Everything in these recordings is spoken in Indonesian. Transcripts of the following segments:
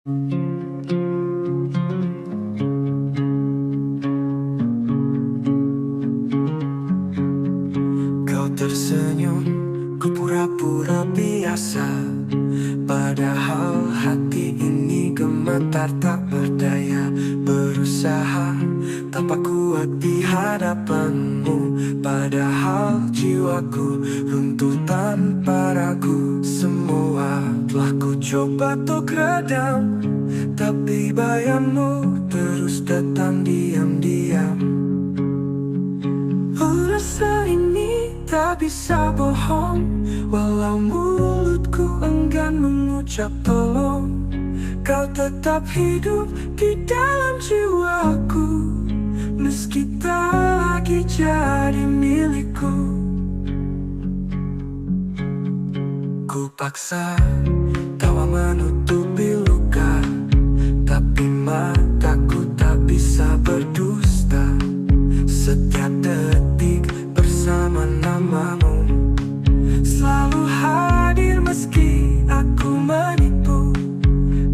Kau tersenyum, ku pura-pura biasa. Padahal hati ini gemetar tak berdaya. Berusaha tampak kuat di hadapanmu. Padahal jiwaku runtuh tanpa ragu. Semua telah ku coba untuk redam, tapi bayangmu terus datang diam-diam. Rasa ini tak bisa bohong, walau mulutku enggan mengucap tolong. Kau tetap hidup di dalam jiwaku, meski tak lagi jadi milikku. Ku paksa tawa menutupi luka, tapi mataku tak bisa berdusta. Setiap detik bersama namamu, selalu hadir meski aku menipu.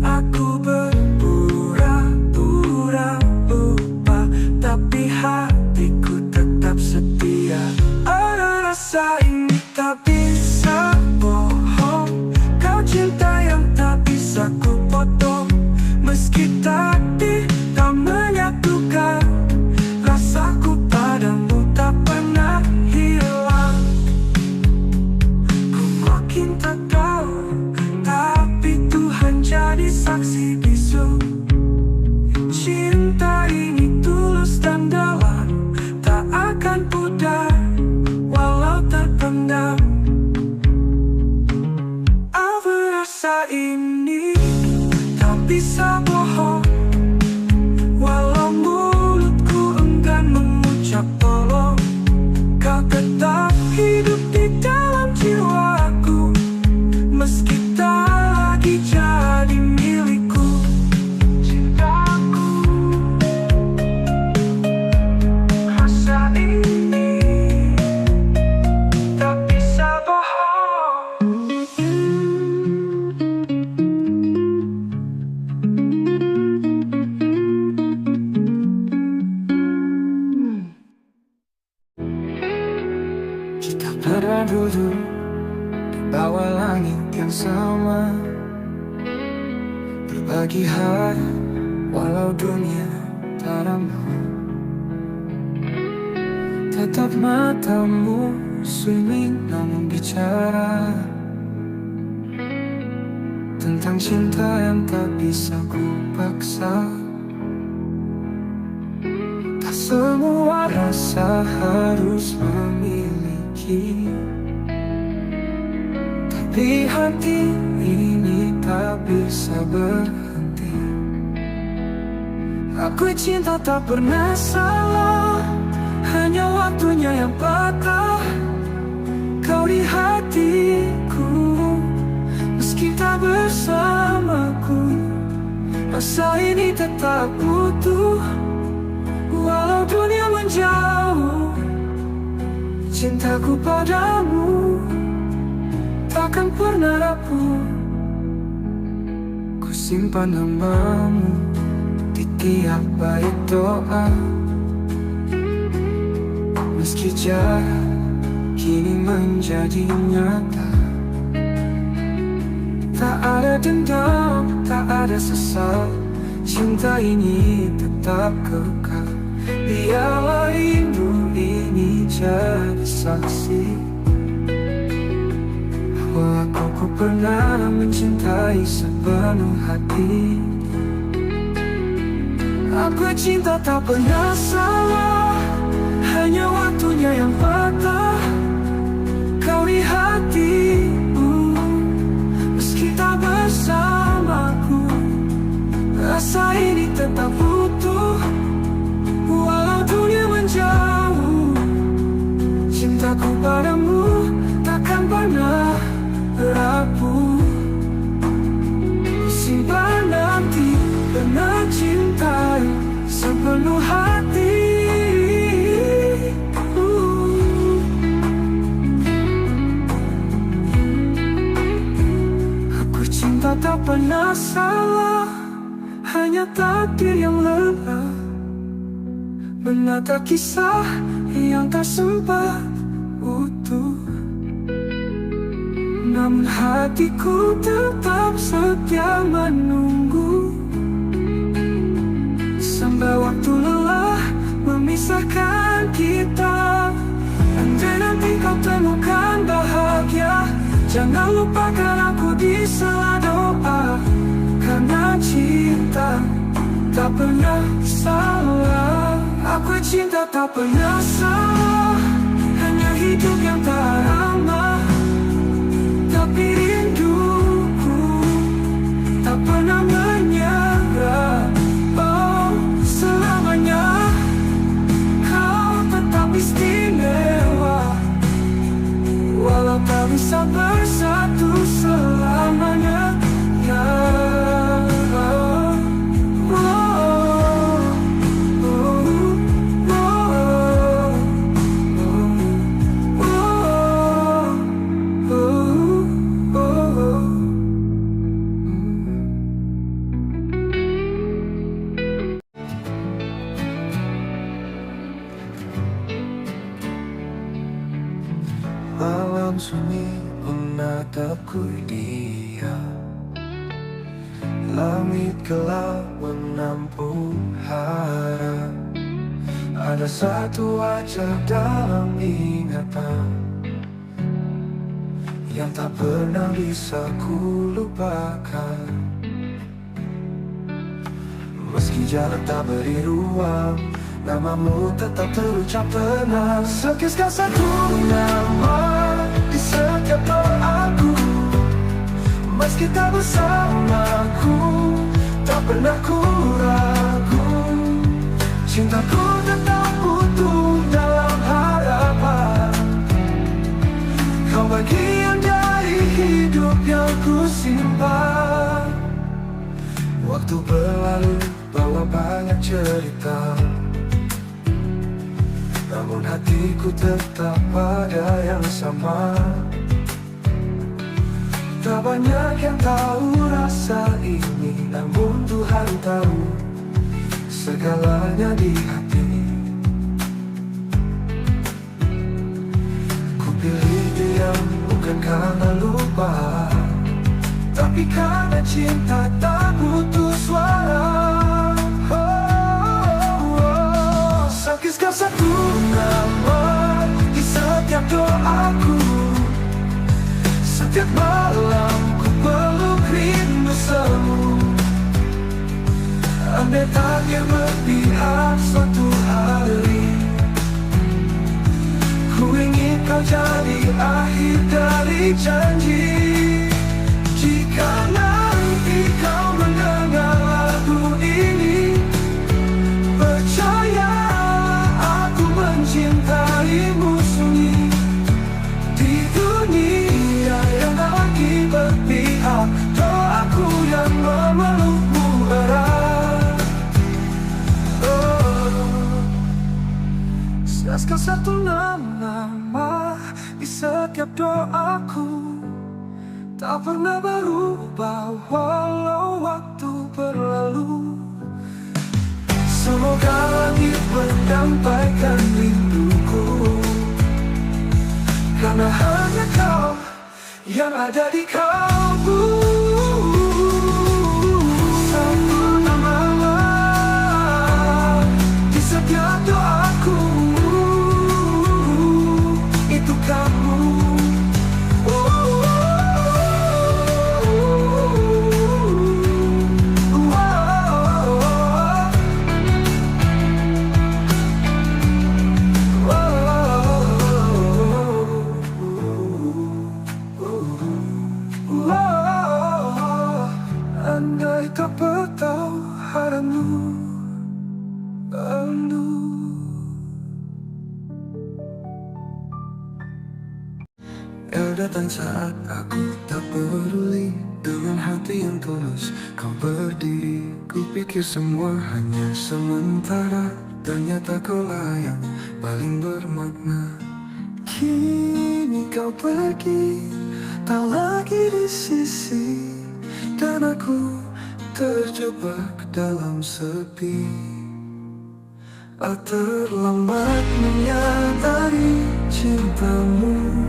Aku berpura-pura lupa, tapi hatiku tetap setia. Ada rasa ini tak bisa bohong, kau cinta yang tak bisa ku potong. Meski takdir tak menyatukan, rasaku padamu tak pernah hilang. Ku makin tak tahu, tapi Tuhan jadi saksi bisu. Cinta ini tulus dan dalam, tak akan pudar walau terpendam. Apa rasa ini tak bisa bohong, walau mulutku enggan mengucap tolong. Kau tetap hidup di dalam jiwaku, meski tak lagi jadi milikku. Cintaku, rasa ini tak bisa bohong. Kita pernah duduk di bawah langit yang sama, berbagi hari walau dunia tak ramah. Tetap matamu sunyi namun bicara tentang cinta yang tak bisa ku paksa. Tak semua rasa harus memiliki, tapi hati ini tak bisa berhenti. Aku cinta tak pernah salah, hanya waktunya yang patah. Kau di hatiku, meski tak bersamaku. Rasa ini tetap utuh, walau dunia menjauh. Cintaku padamu takkan pernah rapuh. Ku simpan namamu di tiap bait doa, meski jarak kini menjadi nyata. Tak ada dendam, tak ada sesal, cinta ini tetap kekal. Biarlah rindu ini jadi saksi bahwa aku pernah mencintai sepenuh hati. Aku cinta tak pernah salah, hanya waktunya yang patah. Kau di hatiku, meski tak bersamaku. Rasa ini tetap utuh, walau dunia menjauh. Cintaku padamu takkan pernah rapuh. Simpan nanti pernah cintai sepenuh hati. Aku cinta tak pernah salah, hanya takdir yang lelah menata kisah yang tak sempat utuh. Namun hatiku tetap setia menunggu, sampai waktu lelah memisahkan kita. Andai nanti kau temukan bahagia, jangan lupakan aku di sela doa. Karena cinta tak pernah salah. Aku cinta tak pernah salah, hanya hidup yang tak ramah. Tapi rinduku tak pernah menyerah. Oh, selamanya kau tetap istimewa, walau tak bisa bersatu selamanya. Ya, malam sunyi menatapku dia, langit gelap menampung harap. Ada satu wajah dalam ingatan yang tak pernah bisa ku lupakan. Meski jalan tak beri ruang, namamu tetap terucap tenang. Sekisah satu nama di setiap doaku, meski tak bersamaku, tak pernah ku ragu. Cintaku tetap utuh dalam harapan. Kau bagian dari hidup yang ku simpan. Waktu berlalu bawa banyak cerita, namun hatiku tetap pada yang sama. Tak banyak yang tahu rasa ini, namun Tuhan tahu segalanya di hati. Ku pilih diam bukan karena lupa, tapi karena cinta tak butuh suara. Sekisah satu nama di setiap doaku, setiap malam ku peluk rindu semu. Andai takdir berpihak suatu hari, ku ingin kau jadi akhir dari janji. Jika nanti kau mendengar lagu ini, percaya aku mencintaimu sunyi. Di dunia yang tak lagi berpihak, doaku yang memelukmu erat. Sekisah satu nama di setiap doaku, tak pernah berubah walau waktu berlalu. Semoga langit menyampaikan rinduku, karena hanya kau yang ada di kalbu. Satu nama di setiap doaku, itu kamu. Andai tak bertahu haramu bandu. Datang saat aku tak peduli, dengan hati yang tulus kau berdiri. Ku pikir semua hanya sementara, ternyata kaulah yang paling bermakna. Kini kau pergi, tak lagi di sisi, dan aku terjebak dalam sepi. Terlambat menyadari cintamu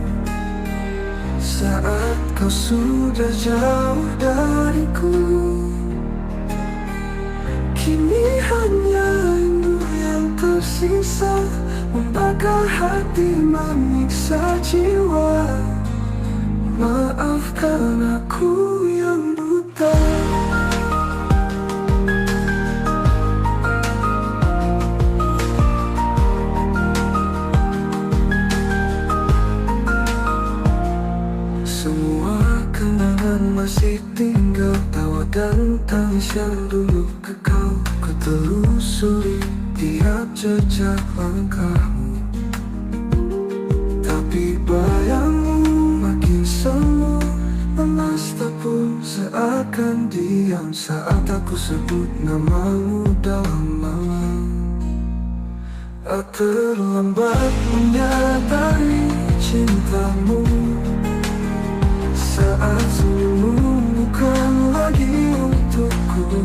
saat kau sudah jauh dariku. Kini hanya rindu yang tersisa, membakar hati, menyiksa jiwa. Maafkan aku yang buta. Semua kenangan masih tinggal, tawa dan tangis yang dulu kekal. Ku telusuri tiap jejak langkahmu, tapi bayangmu makin semu, lemas tepung seakan diam saat aku sebut namamu dalam malam. Terlambat menyadari cintamu saat senyummu bukan lagi untukku.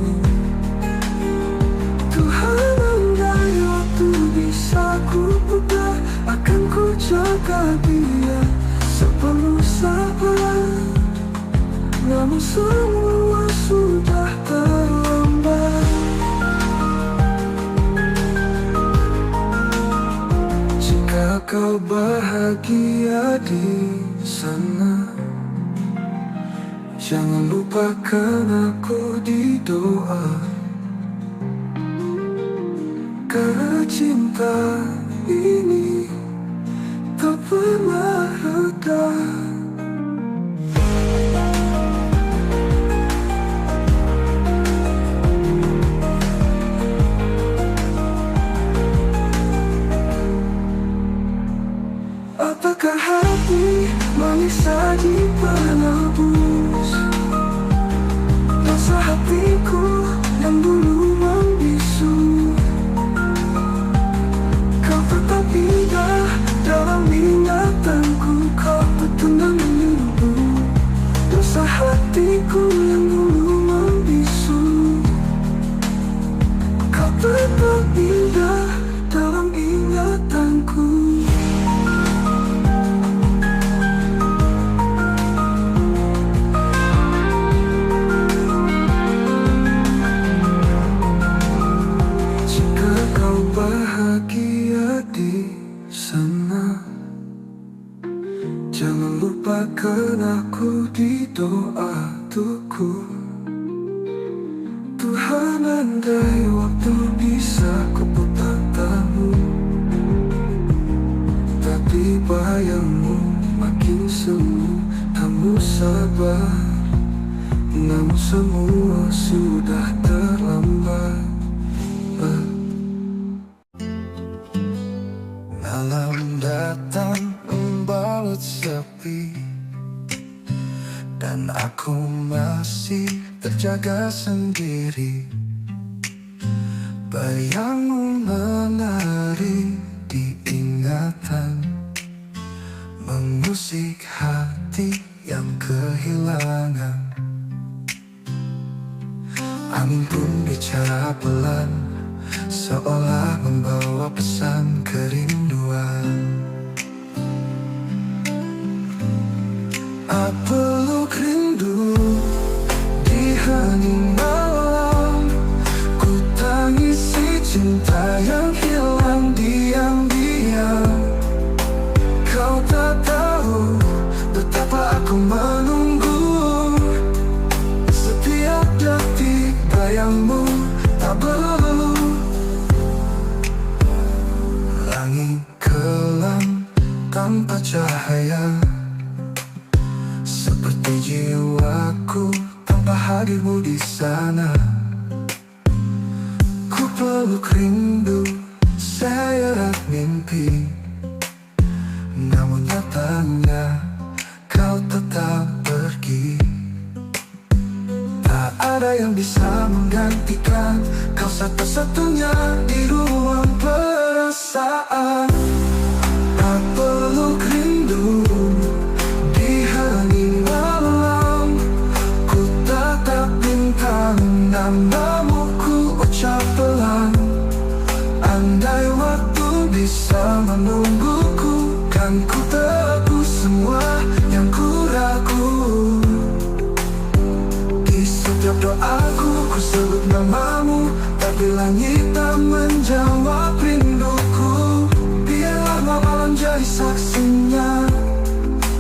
Tuhan, andai waktu bisa ku putar, akan ku jaga dia sepenuh sabar. Namun semua sudah terlambat. Jika kau bahagia di sana, jangan lupakan aku di doa. Karena cinta ini tak pernah reda. Apakah hati manis saji penebus dosa hatiku yang dulu membisu? Kau tetap indah dalam ingatanku, kau petundang menunggu dosa hatiku yang dulu membisu. Kau tetap indah dalam ingatanku. Bahagia di sana, jangan lupakan aku di doa tuku. Tuhan, andai waktu bisa ku putar tamu, tapi bayangmu makin semu, kamu sabar. Namun semua sudah terlambat. Malam datang membalut sepi, dan aku masih terjaga sendiri. Bayangmu menari di ingatan, mengusik hati yang kehilangan. Angin pun bicara pelan, seolah membawa pesan kerinduan. Peluk rindu di hening malam, ku tangisi cinta yang hilang diam-diam. Kau tak tahu betapa aku menunggu, setiap detik bayangmu tak berlalu. Langit kelam tanpa cahaya, seperti jiwaku tanpa hadirmu di sana. Ku peluk rindu, seret mimpi, namun nyatanya kau tetap pergi. Tak ada yang bisa menggantikan kau, satu-satunya di ruang perasaan. Tak peluk rindu di hening malam, ku tatap bintang namamu ku ucap pelan. Andai waktu bisa menungguku, kan ku tebus semua yang ku ragu. Di setiap doaku ku sebut namamu, tapi langit tak menjawab rinduku. Biarlah malam jadi saksinya,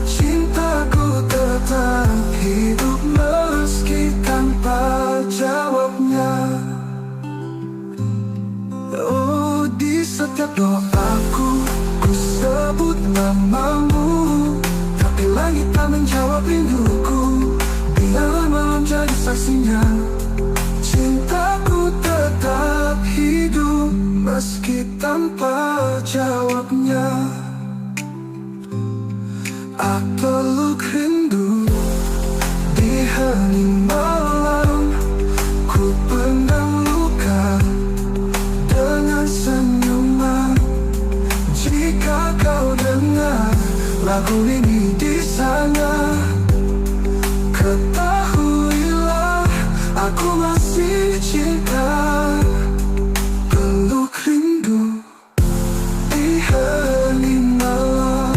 cintaku tetap hidup meski tanpa jawabnya. Oh, di setiap doaku ku sebut namamu, tapi langit tak menjawab rinduku. Biarlah malam jadi saksinya, cintaku tetap hidup meski tanpa jawabnya. Aku peluk rindu di hening malam, ku pendam luka dengan senyuman. Jika kau dengar lagu ini di sana, ketahuilah aku masih cinta. Peluk rindu di hening malam.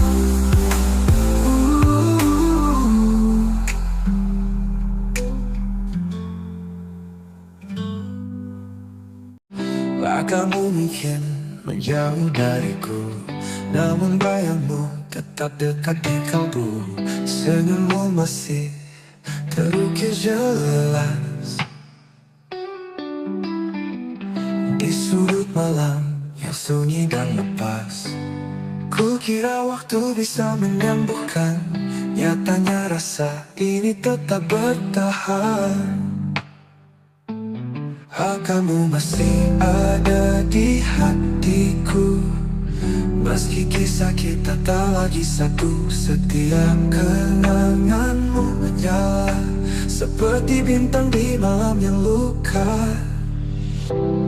Kamu mungkin menjauh dariku, namun bayangmu tetap dekat di kalbu. Senyummu masih terukir jelas di sudut malam yang sunyi dan lepas. Ku kira waktu bisa menyembuhkan, nyatanya rasa ini tetap bertahan. Kamu masih ada di hatiku, meski kisah kita tak lagi satu. Setiap kenanganmu menyala seperti bintang di malam yang luka.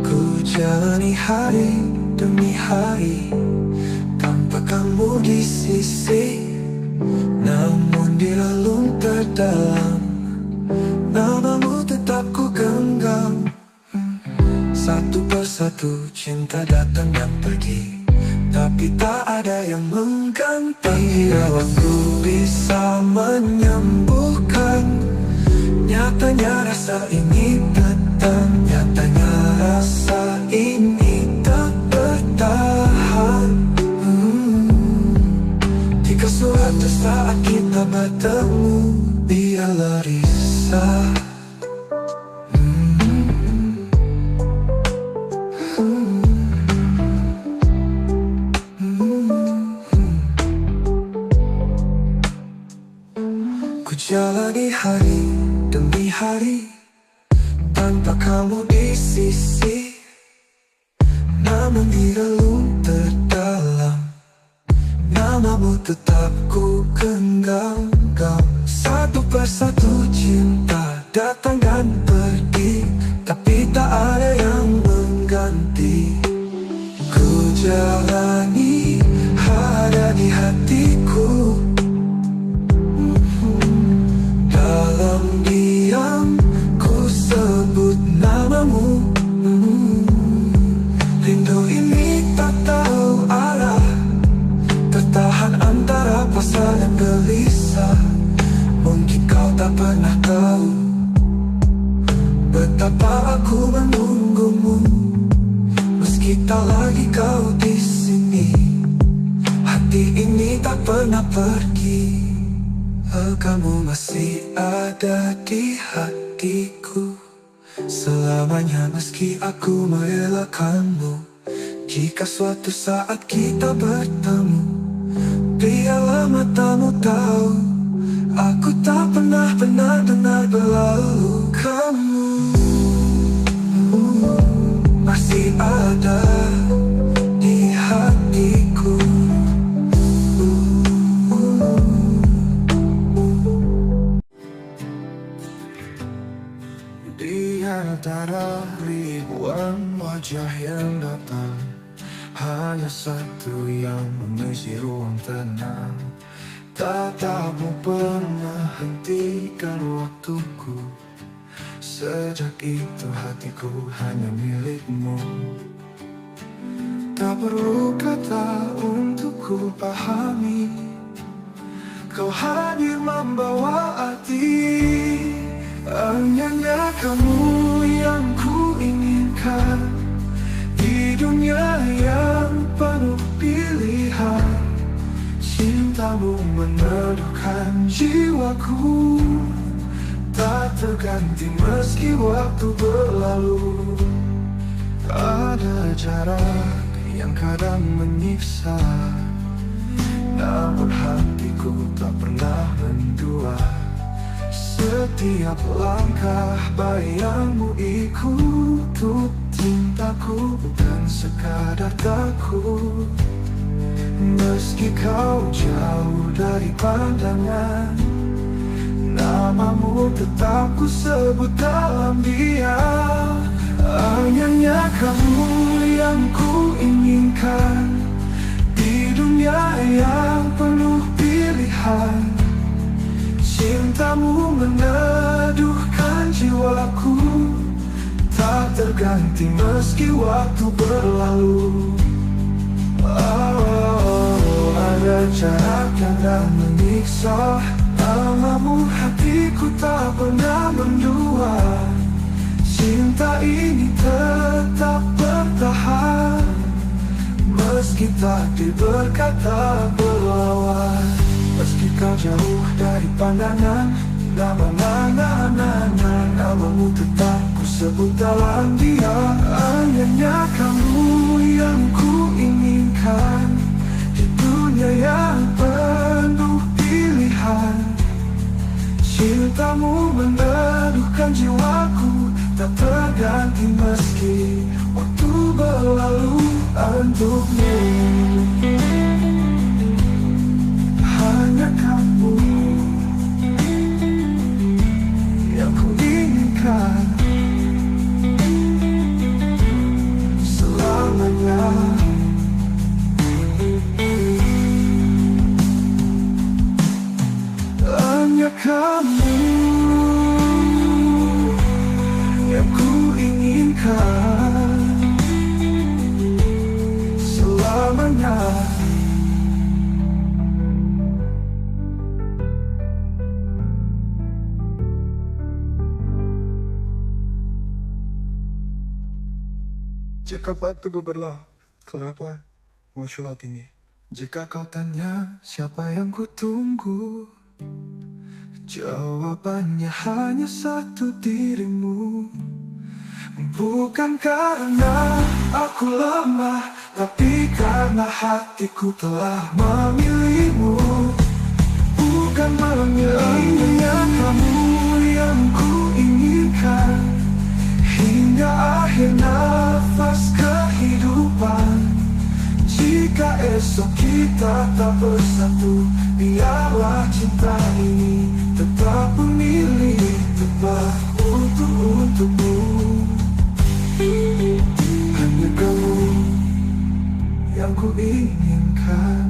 Ku jalani hari demi hari tanpa kamu di sisi, namun di relung terdalam namamu tetap ku genggam. Satu persatu cinta datang dan pergi, tapi tak ada yang mengganti. Bila waktu bisa menyembuhkan, nyatanya rasa ini datang. Nyatanya rasa ini tak bertahan. Jika suatu saat kita bertemu, biarlah risau. Jalani hari demi hari tanpa kamu di sisi, namun di relung terdalam namamu tetap ku genggam. Satu persatu cinta datang dan pergi, tapi tak ada yang mengganti. Ku jalani ada di hatiku, dalam diam ku sebut namamu. Rindu ini tak tahu arah, tertahan antara pasrah dan gelisah. Mungkin kau tak pernah tahu betapa aku menunggumu, meski tak lagi kau di sini. Hati ini tak pernah pergi. Kamu masih ada di hatiku selamanya, meski aku merelakanmu. Jika suatu saat kita bertemu, biarlah matamu tahu aku tak pernah benar-benar berlalu. Kamu masih ada di hatiku. Di antara ribuan wajah yang datang, hanya satu yang mengisi ruang tenang. Tatapmu pernah hentikan waktuku Sejak itu hatiku hanya milikmu. Tak perlu kata untuk ku pahami, kau hadir membawa arti. Hanya kamu yang ku inginkan di dunia yang penuh pilihan. Cintamu meneduhkan jiwaku, tak terganti meski waktu berlalu. Ada jarak yang kadang menyiksa, namun hatiku tak pernah mendua. Setiap langkah bayangmu ikut untuk cintaku, bukan sekadar takut. Meski kau jauh dari pandangan, namamu tetap ku sebut dalam diam. Hanya kamu yang ku inginkan di dunia yang penuh pilihan. Cintamu meneduhkan jiwaku, tak terganti meski waktu berlalu. Ada jarak yang tak menyiksa, namamu hatiku tak pernah mendua. Cinta ini tetap bertahan, meski takdir berkata berlawan. Meski kau jauh dari pandangan, namamu tetap ku sebut dalam diam. Hanya kamu yang ku inginkan di dunia yang penuh pilihan. Cintamu meneduhkan jiwaku, tak terganti meski waktu berlalu. Untukmu hanya kamu yang ku inginkan selamanya. Hanya kamu yang ku inginkan selamanya. Jika waktu berlalu, kenapa muncul ini? Jika kau tanya siapa yang ku tunggu, jawabannya hanya satu, dirimu. Bukan karena aku lemah, tapi karena hatiku telah memilihmu. Bukan memilihnya kamu yang ku inginkan hingga akhir nafas kehidupan. Jika esok kita tak bersatu, biarlah cinta ini tetap memilih tepat untukmu. Hanya kamu yang ku inginkan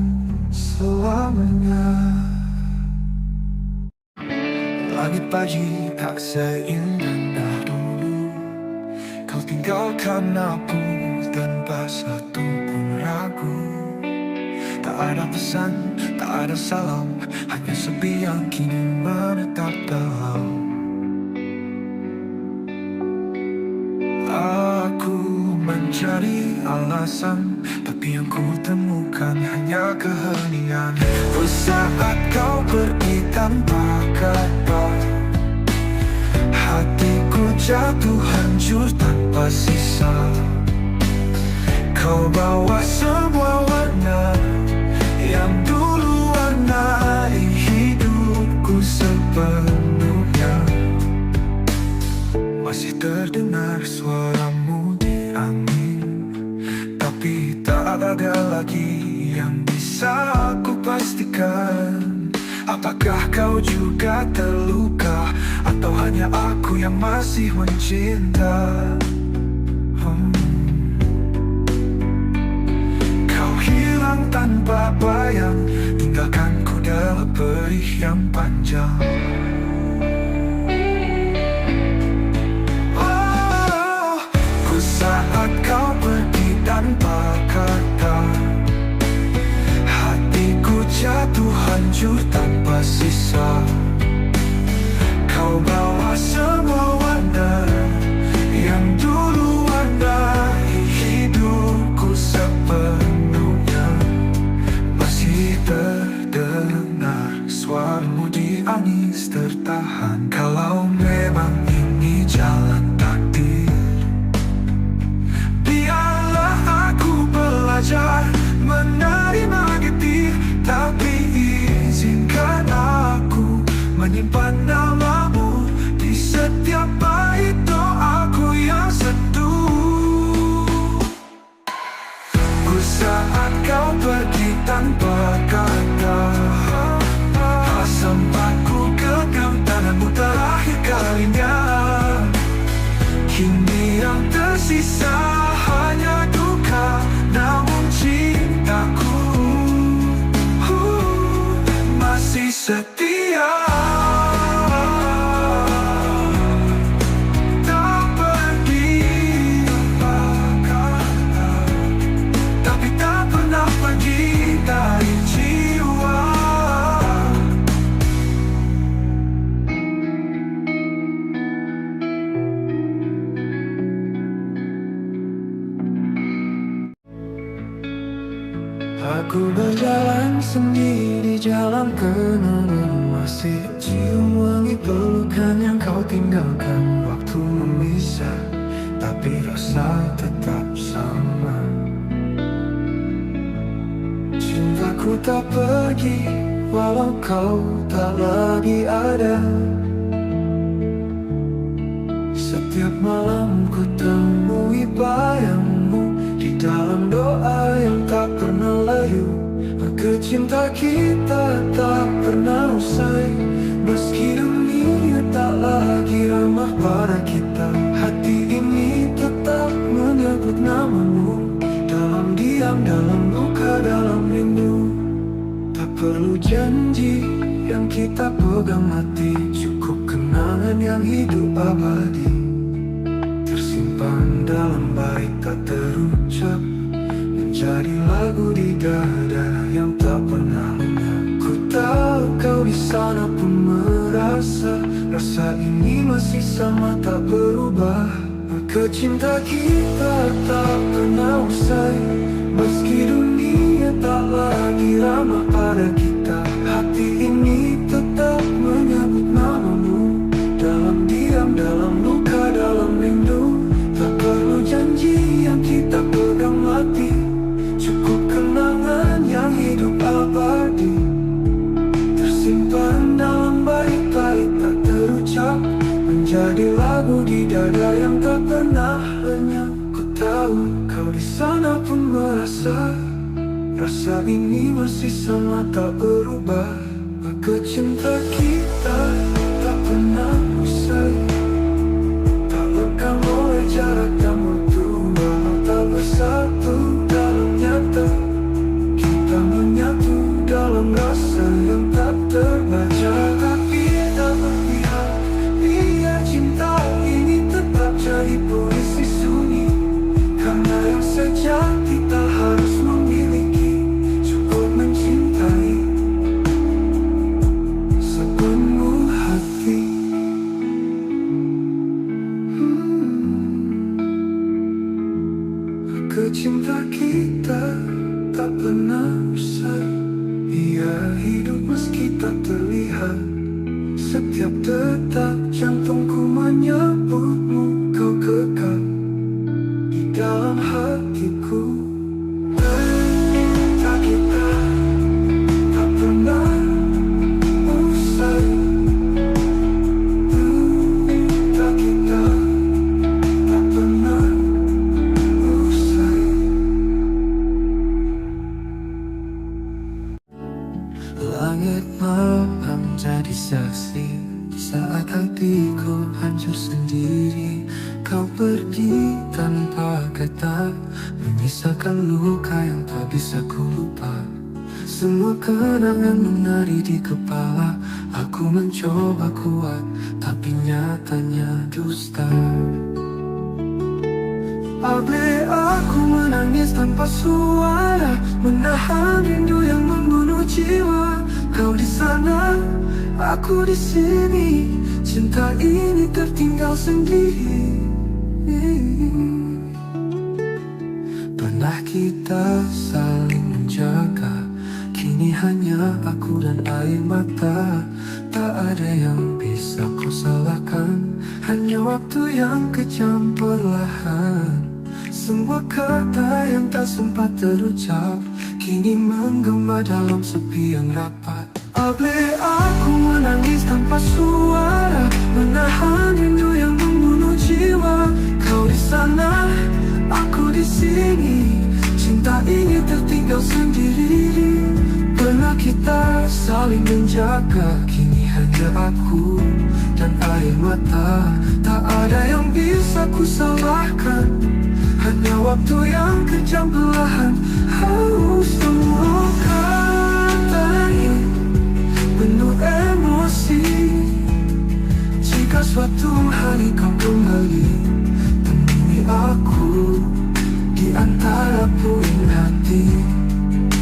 selamanya. Langit pagi tak seindah dulu, kau tinggalkan aku tanpa satu pun ragu. Tak ada pesan, tak ada salam, hanya sepi yang kini menetap dalam. Aku mencari alasan, tapi yang ku temukan hanya keheningan. Saat kau pergi tanpa kabar, hatiku jatuh hancur tanpa sisa. Kau bawa semua warna yang dulu warnai hidupku sepenuhnya. Masih terdengar suaramu di angin, tapi tak ada lagi yang bisa aku pastikan. Apakah kau juga terluka, atau hanya aku yang masih mencinta? Kau hilang tanpa bayang, tinggalkanku dalam perih yang panjang. hancur tanpa sisa. Kau bawa semua warna yang dulu warnai hidupku sepenuhnya. Masih terdengar suaramu di angis tertahan. Kalau memang ini jalan takdir, biarlah aku belajar menerima getir. Tapi izinkan aku menyimpan namamu di setiap bait doaku yang sentuh. Ku saat kau pergi tanpa kata, sempat ku genggam tanganmu terakhir kalinya. Kini yang tersisa hanya duka, namun cintaku masih setia. Tak pergi tapi tak pernah pergi dari jiwa. Aku berjalan sendiri, jalan kenangan, masih cium wangi pelukan yang kau tinggalkan. Waktu memisah, tapi rasa tetap sama. Cintaku tak pergi, walau kau tak lagi ada. Setiap malam ku temui bayangmu di dalam doa yang tak pernah layu. Maka cinta kita tak pernah usai, meski dunia tak lagi ramah pada kita. Hati ini tetap menyebut namamu, dalam diam, dalam luka, dalam rindu. Tak perlu janji yang kita pegang mati, cukup kenangan yang hidup abadi, tersimpan dalam bait tak terucap, menjadi lagu di dada yang tak pernah lenyap. Ku tahu kau di sana pun merasa rasa ini masih sama tak berubah. Maka cinta kita tak pernah usai, meski dunia tak lagi ramah pada kita. Hati ini tetap menyebut namamu, dalam diam, dalam luka, dalam rindu. Tak perlu janji yang kita pegang mati, cukup kenangan yang hidup abadi, tersimpan dalam bait-bait tak terucap, menjadi lagu di dada yang tak pernah lenyap. Ku tahu kau di sana pun merasa rasa ini masih sama tak berubah. Maka cinta kita tak pernah usai, tak lekang oleh jarak dan waktu, walau tak bersatu dalam nyata. Kita menyatu dalam rasa yang tak terbaca. Tapi tak berpihak, biar cinta ini tetap jadi puisi sunyi. Karena yang sejati tak harus memiliki, cukup mencintai sepenuh hati. Cinta kita tak pernah usai, ia hidup meski tak terlihat. Setiap detak jantungku menyebutmu, kau kekal di dalam hatiku. Cinta kita tak pernah usai, cinta kita tak pernah usai. Langit malam jadi saksi saat hatiku hancur sendiri. Kau pergi tanpa kata, menyisakan luka yang tak bisa ku lupa. Semua kenangan menari di kepala. Aku mencoba kuat, tapi nyatanya dusta. Abe aku menangis tanpa suara, menahan rindu yang membunuh jiwa. Kau di sana, aku di sini. Cinta ini tertinggal sendiri. Pernah kita saling menjaga, kini hanya aku dan air mata. Tak ada yang bisa kau salahkan, hanya waktu yang kejam perlahan. Semua kata yang tak sempat terucap kini menggema dalam sepi yang rapat. Boleh aku menangis tanpa suara, menahan rindu yang membunuh jiwa. Kau di sana, aku di sini. Cinta ini tertinggal sendiri. Pernah kita saling menjaga, kini hanya aku dan air mata. Tak ada yang bisa ku salahkan, hanya waktu yang kejam perlahan. Semua kata ini penuh emosi. Jika suatu hari kau kembali, temui aku di antara puing hati.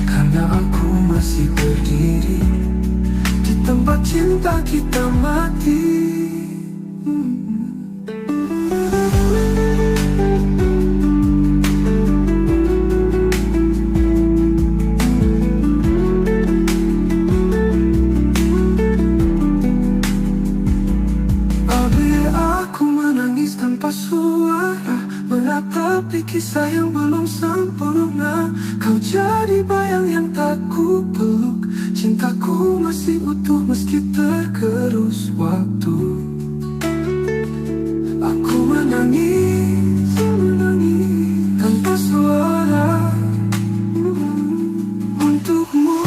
Karena aku masih berdiri di tempat cinta kita mati. Tanpa suara, menatapi kisah yang belum sempurna. Kau jadi bayang yang tak ku peluk. Cintaku masih utuh meski tergerus waktu. Aku menangis, tanpa suara untukmu.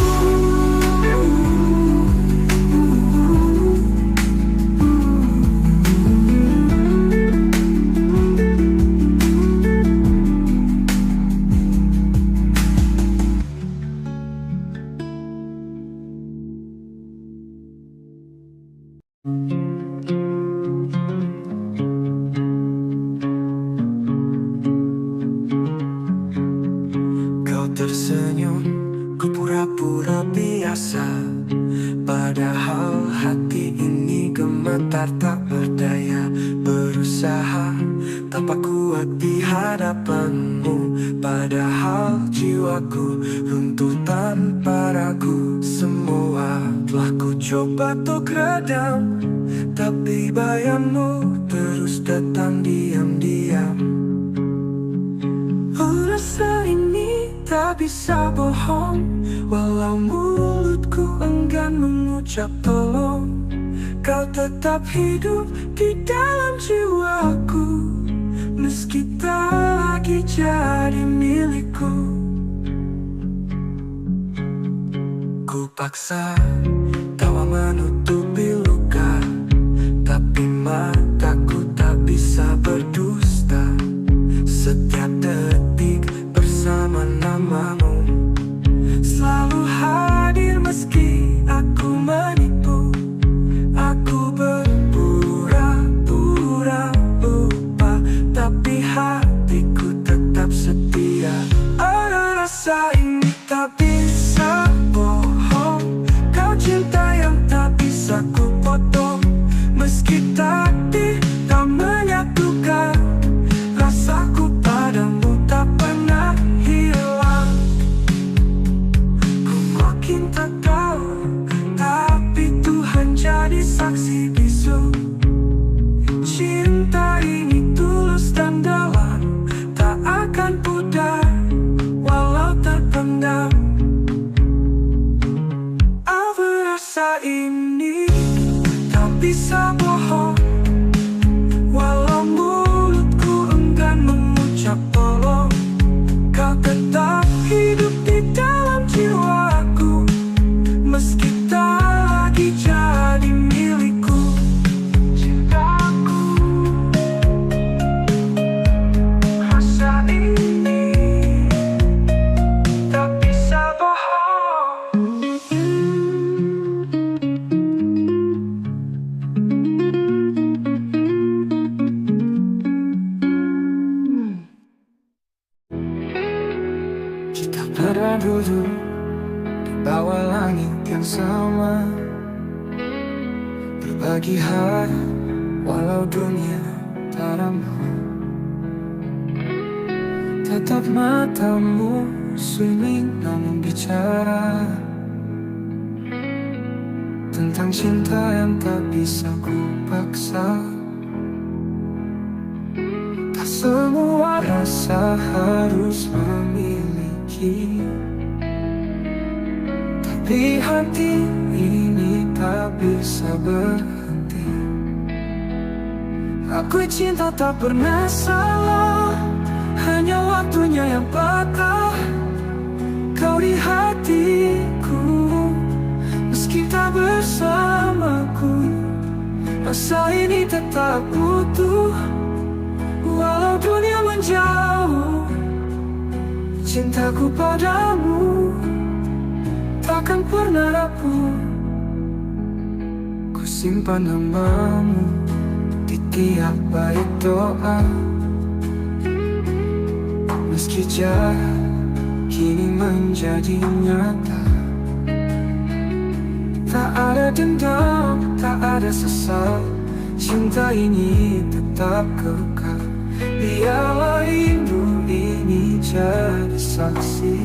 Kau tersenyum, ku pura-pura biasa. Padahal hati ini gemetar tak berdaya. Berusaha tanpa kuat di hadapanmu. Padahal jiwaku runtuh tanpa ragu. Semua telah ku coba untuk redam, tapi bayangmu terus datang diam-diam. Rasa ini tak bisa bohong, walau mulutku enggan mengucap tolong. Kau tetap hidup di dalam jiwaku, meski tak lagi jadi milikku. Ku paksa tawa menutupi luka, tapi mataku tak bisa berdusta. Setiap detik bersama namamu, selalu hadir meski aku menipu. Aku berpura-pura lupa, tapi hatiku tetap setia. Ada rasa ini tak bisa bohong. Kau cinta yang tak bisa ku potong, meski takdir tak menyatukan. Rasaku padamu tak pernah hilang. Ku makin tak tahu, tapi Tuhan jadi saksi bisu. Cinta ini tulus dan dalam, tak akan pudar walau terpendam. Apa rasa ini tak bisa bohong, walau mulutku enggan mengucap tolong. Kau tetap hidup di dalam jiwaku, meski tak lagi jadi milikku. Cintaku, rasa ini tak bisa bohong. Kita pernah duduk di bawa langit yang sama, berbagi hati walau dunia tak ramah. Tetap matamu swimming namun bicara tentang cinta yang tak bisa ku paksa. Tak semua rasa harus memiliki, tapi hati ini tak bisa berhenti. Aku cinta tak pernah salah, hanya waktunya yang patah. Kau di hatiku, meski tak bersamaku, rasa ini tetap utuh. Walau dunia menjauh, cintaku padamu takkan pernah rapuh. Ku simpan namamu di tiap bait doa, meski jahat kini menjadi nyata. Tak ada dendam, tak ada sesal, cinta ini tetap kekal. Biarlah rindu ini jadi saksi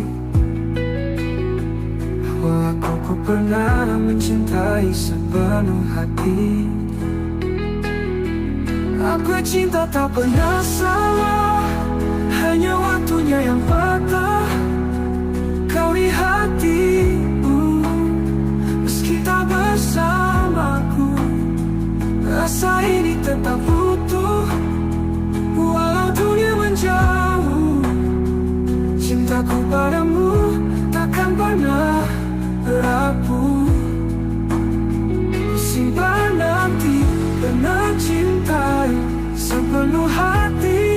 bahwa aku pernah mencintai sepenuh hati. Aku cinta tak pernah salah, hanya waktunya yang patah. Kau di hatiku, meski tak bersamaku, rasa ini tetap utuh. Walau dunia menjauh, cintaku padamu takkan pernah rapuh. Simpan nanti pernah cintai sepenuh hati.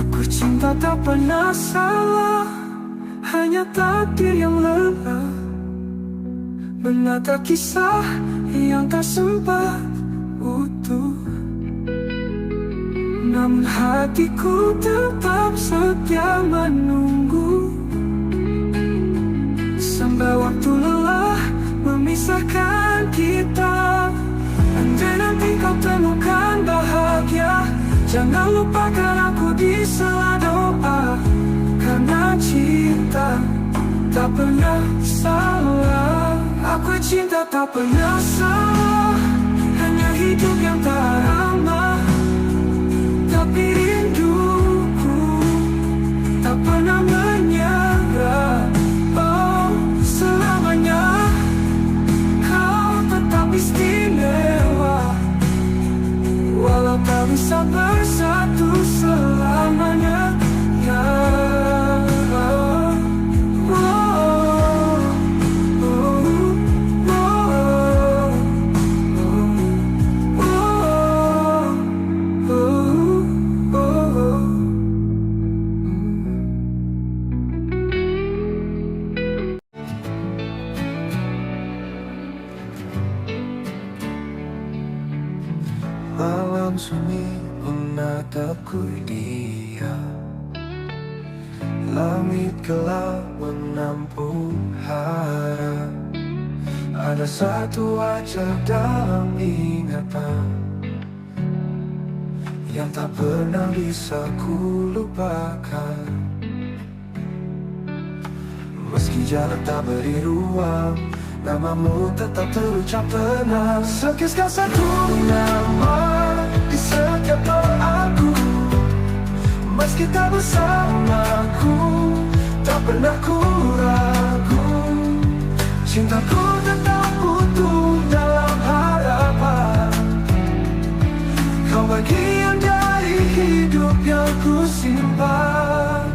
Aku cinta tak pernah salah, hanya takdir yang lelah menata kisah yang tak sempat utuh. Namun hatiku tetap setia menunggu, sampai waktu lelah memisahkan kita. Andai nanti kau temukan bahagia, jangan lupakan aku di sela doa. Karena cinta tak pernah salah. Aku cinta tak pernah salah, hanya hidup yang tak ramah. Tapi rinduku tak pernah menyerah. Oh, selamanya kau tetap istimewa, walau tak bisa bersatu selamanya. Ya, malam sunyi menatapku dia, langit gelap menampung harap. Ada satu wajah dalam ingatan yang tak pernah bisa ku lupakan. Meski jarak tak beri ruang, namamu tetap terucap tenang. Sekiskan satu nama di setiap doaku, meski tak bersamaku, tak pernah ku ragu. Cintaku tetap utuh dalam harapan. Kau bagian dari hidup yang ku simpan.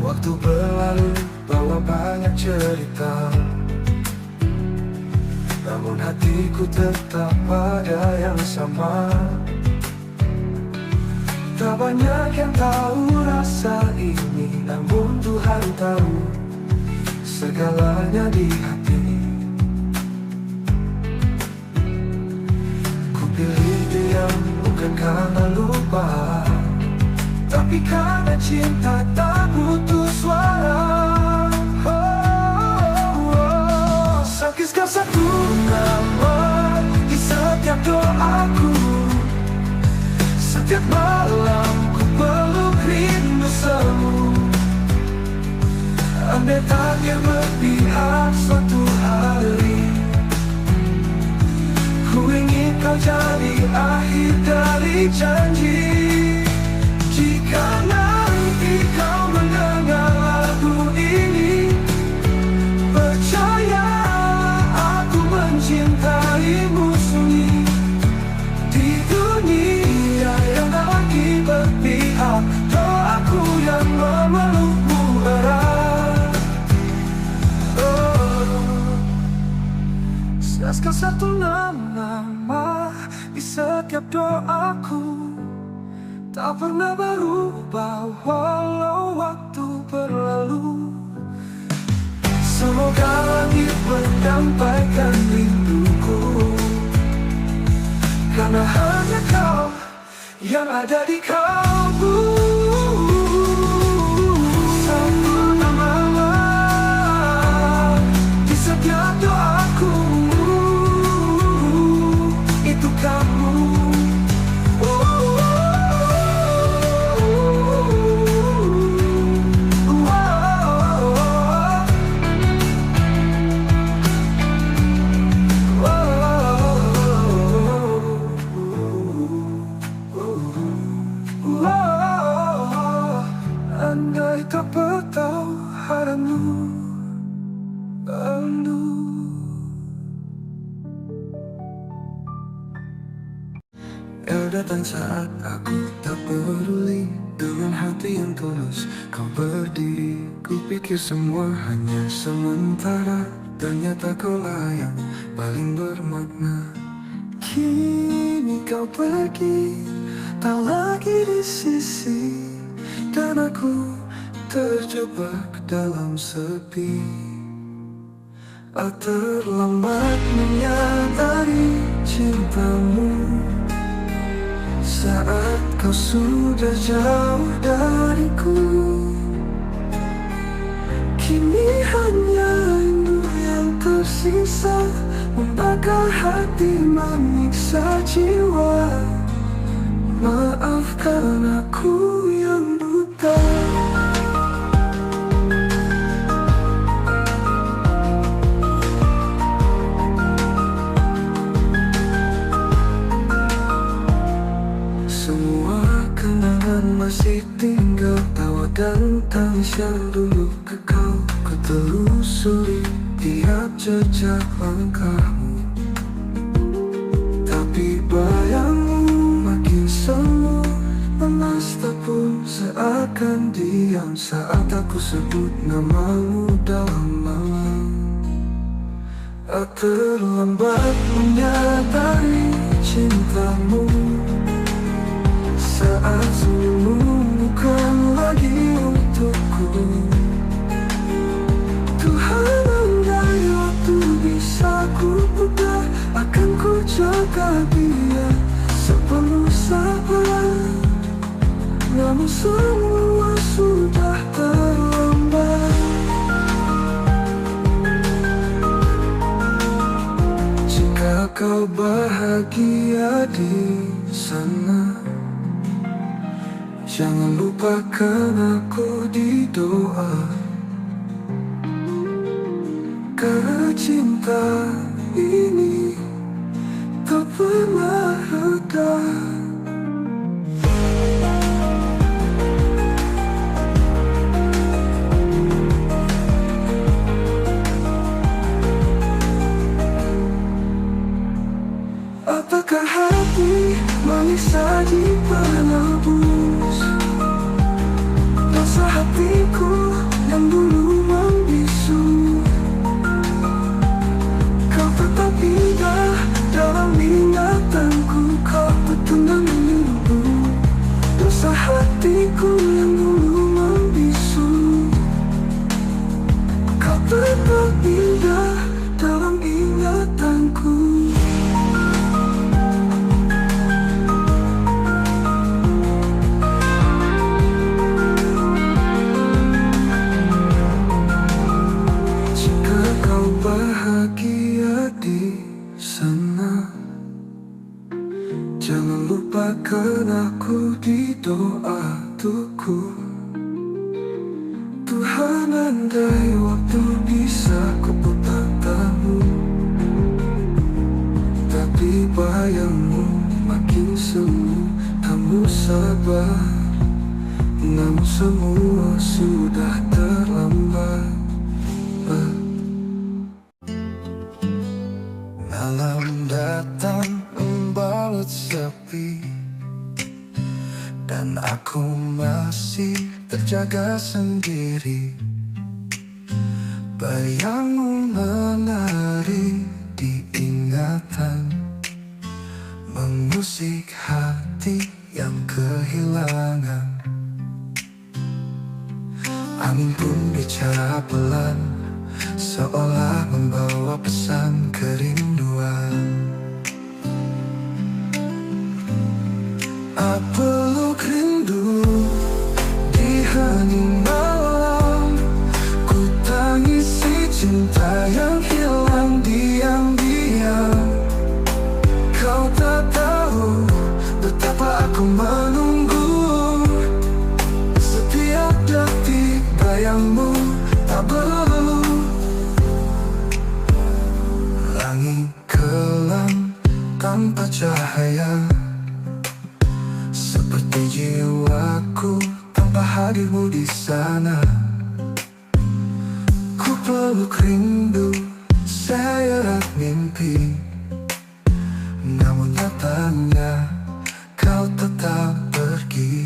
Waktu berlalu bawa banyak cerita, namun hatiku tetap pada yang sama. Tak banyak yang tahu rasa ini, namun Tuhan tahu segalanya di hati. Ku pilih diam bukan karena lupa, tapi karena cinta tak butuh suara. Sakitkan satu nama di setiap doaku, setiap malam ku peluk rindu semu. Andai takdir berpihak suatu hari, ku ingin kau jadi akhir dari janji. Jika nanti kau mendengar lagu ini, percaya aku mencintaimu sunyi. Di dunia yang tak lagi berpihak, doaku yang memelukmu erat. Siaskan satu nama di setiap doaku, tak pernah berubah walau waktu berlalu. Semoga langit menyampaikan rinduku, karena hanya kau yang ada di kalbu. Satu nama di setiap doaku, itu kamu. Andai tak bertahu haramu bandu. Kau datang saat aku tak peduli, dengan hati yang tulus kau berdiri. Ku pikir semua hanya sementara, ternyata kaulah yang paling bermakna. Kini kau pergi, tak lagi di sisi, dan aku terjebak dalam sepi. Terlambat menyadari cintamu saat kau sudah jauh dariku. Kini hanya rindu yang tersisa, membakar hati, menyiksa jiwa. Maafkan aku yang buta. Semua kenangan masih tinggal, tawa dan tangis yang dulu kekal. Ku telusuri tiap jejak langkahmu, tapi bayangmu makin semu, lemas tak pun seakan diam saat aku sebut namamu dalam malam. Terlambat menyadari cintamu saat senyummu bukan lagi untukku. Tuhan, andai waktu bisa ku putar, akan ku jaga dia sepenuh sabar. Namun semua sudah terlambat. Jika kau bahagia di sana, jangan lupakan aku di doa, karena cinta ini tak pernah reda. Apakah hati manis saji penebus dosa hatiku yang dulu membisu? Kau tetap indah dalam ingatanku, kau bertundang menunggu dosa hatiku yang dulu membisu. Kau tetap indah dalam ingatanku. di sana. Jangan lupakan aku di doa tuku. Tuhan, andai waktu bisa kuputar tahu, tapi bayangmu makin semu. Kamu sabar, namun semua sudah terlambat. Malam datang membalut sepi, dan aku masih terjaga sendiri. Bayangmu menari di ingatan, mengusik hati yang kehilangan. Angin pun bicara pelan, seolah membawa pesan kerinduan. Peluk rindu di hening malam, ku tangisi cinta yang hilang diam-diam. Kau tak tahu betapa aku menunggu, setiap detik bayangmu tak berlalu. Langit kelam tanpa cahaya, seperti jiwaku tanpa hadirmu di sana. Ku peluk rindu, seret mimpi, namun nyatanya kau tetap pergi.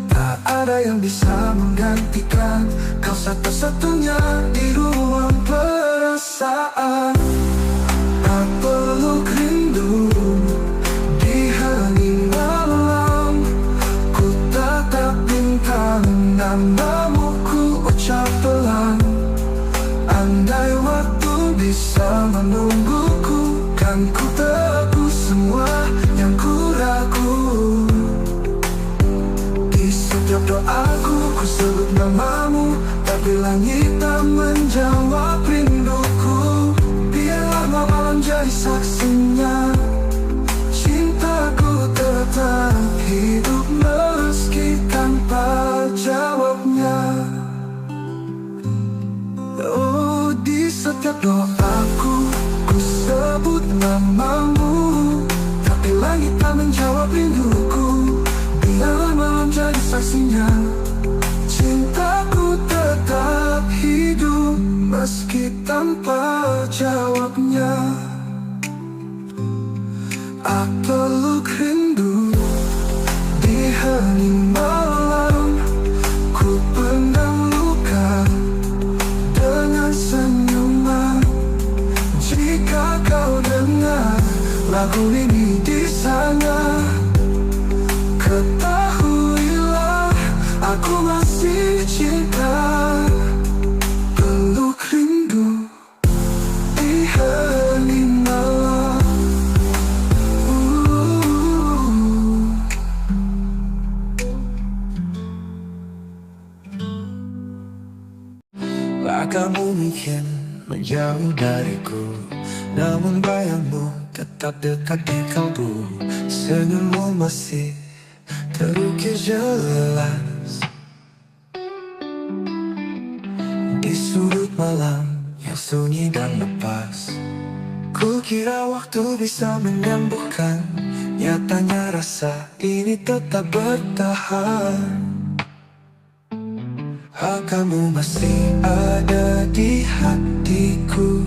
Tak ada yang bisa menggantikan kau, satu-satunya di ruang perasaan. Tak peluk rindu di hening malam, ku tatap bintang, namamu ku ucap pelan. Andai waktu bisa menungguku, kan ku tebus semua yang ku ragu. Di setiap doaku ku sebut namamu, tapi langit tak menjawab rinduku. Biarlah malam jadi saksinya, cintaku tetap hidup meski tanpa jawabnya. Oh, di setiap doaku ku sebut namamu, tapi langit tak menjawab rinduku. Biarlah malam jadi saksinya, cintaku tetap hidup meski tanpa jawabnya. Aku peluk rindu di hening malam, ku pendam luka dengan senyuman. Jika kau dengar lagu ini di sana, ketahuilah aku masih cinta. Peluk rindu di hening malam. Kamu mungkin menjauh dariku, namun bayangmu tetap dekat di kalbu. Senyummu masih terukir jelas di sudut malam yang sunyi dan lepas. Ku kira waktu bisa menyembuhkan, nyatanya rasa ini tetap bertahan. Kamu masih ada di hatiku,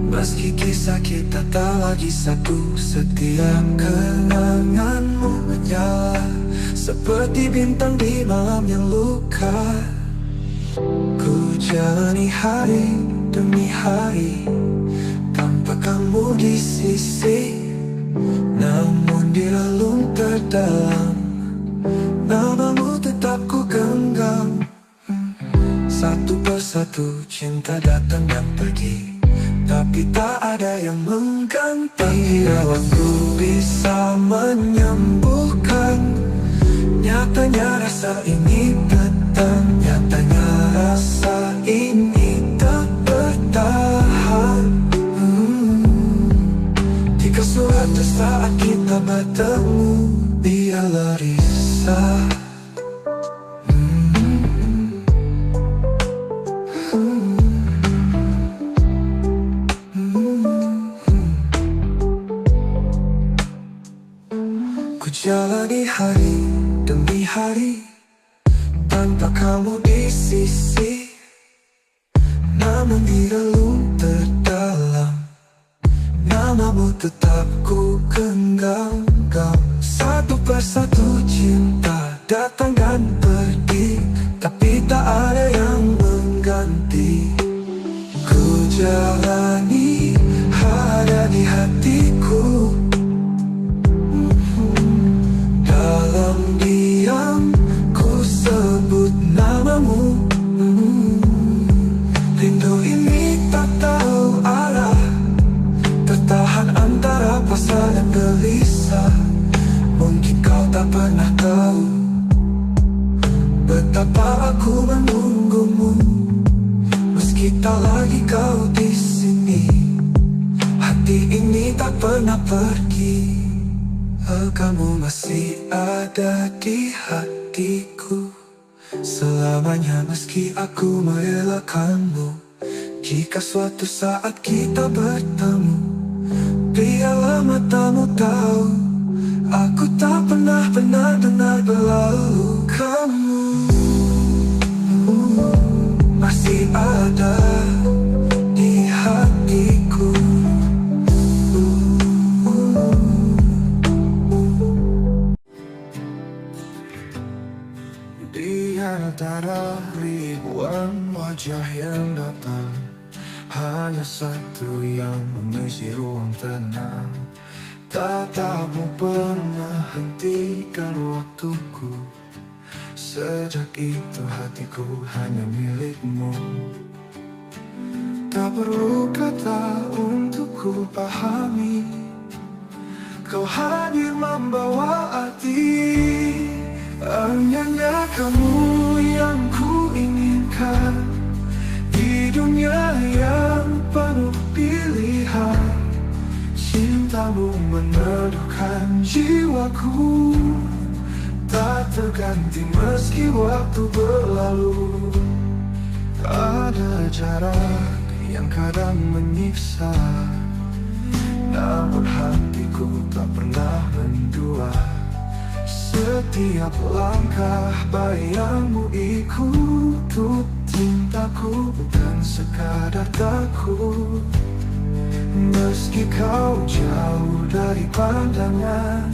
meski kisah kita tak lagi satu. Setiap kenanganmu menyala seperti bintang di malam yang luka. Ku jalani hari demi hari tanpa kamu di sisi, namun di relung terdalam namamu tetap ku genggam. Satu persatu cinta datang dan pergi, tapi tak ada yang mengganti. Bila waktu bisa menyembuhkan, nyatanya rasa ini tetap. Nyatanya rasa ini tak bertahan. jalani hari demi hari tanpa kamu di sisi. Namun di relung terdalam namamu tetap ku genggam. Satu persatu cinta datang dan pergi, tapi tak ada yang mengganti. Ku jalani ada di hatiku. Dalam diam ku sebut namamu. Rindu ini tak tahu arah, tertahan antara pasrah dan gelisah. Mungkin kau tak pernah tahu betapa aku menunggumu. Meski tak lagi kau di sini, hati ini tak pernah pergi. Kamu masih ada di hatiku selamanya, meski aku merelakanmu. Jika suatu saat kita bertemu, biarlah matamu tahu aku tak pernah benar-benar berlalu. Kamu masih ada di hatiku. Di antara ribuan wajah yang datang, hanya satu yang mengisi ruang tenang. Tatapmu pernah hentikan waktuku. Sejak itu hatiku hanya milikmu. Tak perlu kata untuk ku pahami, kau hadir membawa arti. Hanya kamu yang ku inginkan di dunia yang penuh pilihan. Cintamu meneduhkan jiwaku, tak terganti meski waktu berlalu. Ada jarak yang kadang menyiksa, namun hatiku tak pernah mendua. Setiap langkah bayangmu ikut cintaku, bukan sekadar takut. Meski kau jauh dari pandangan,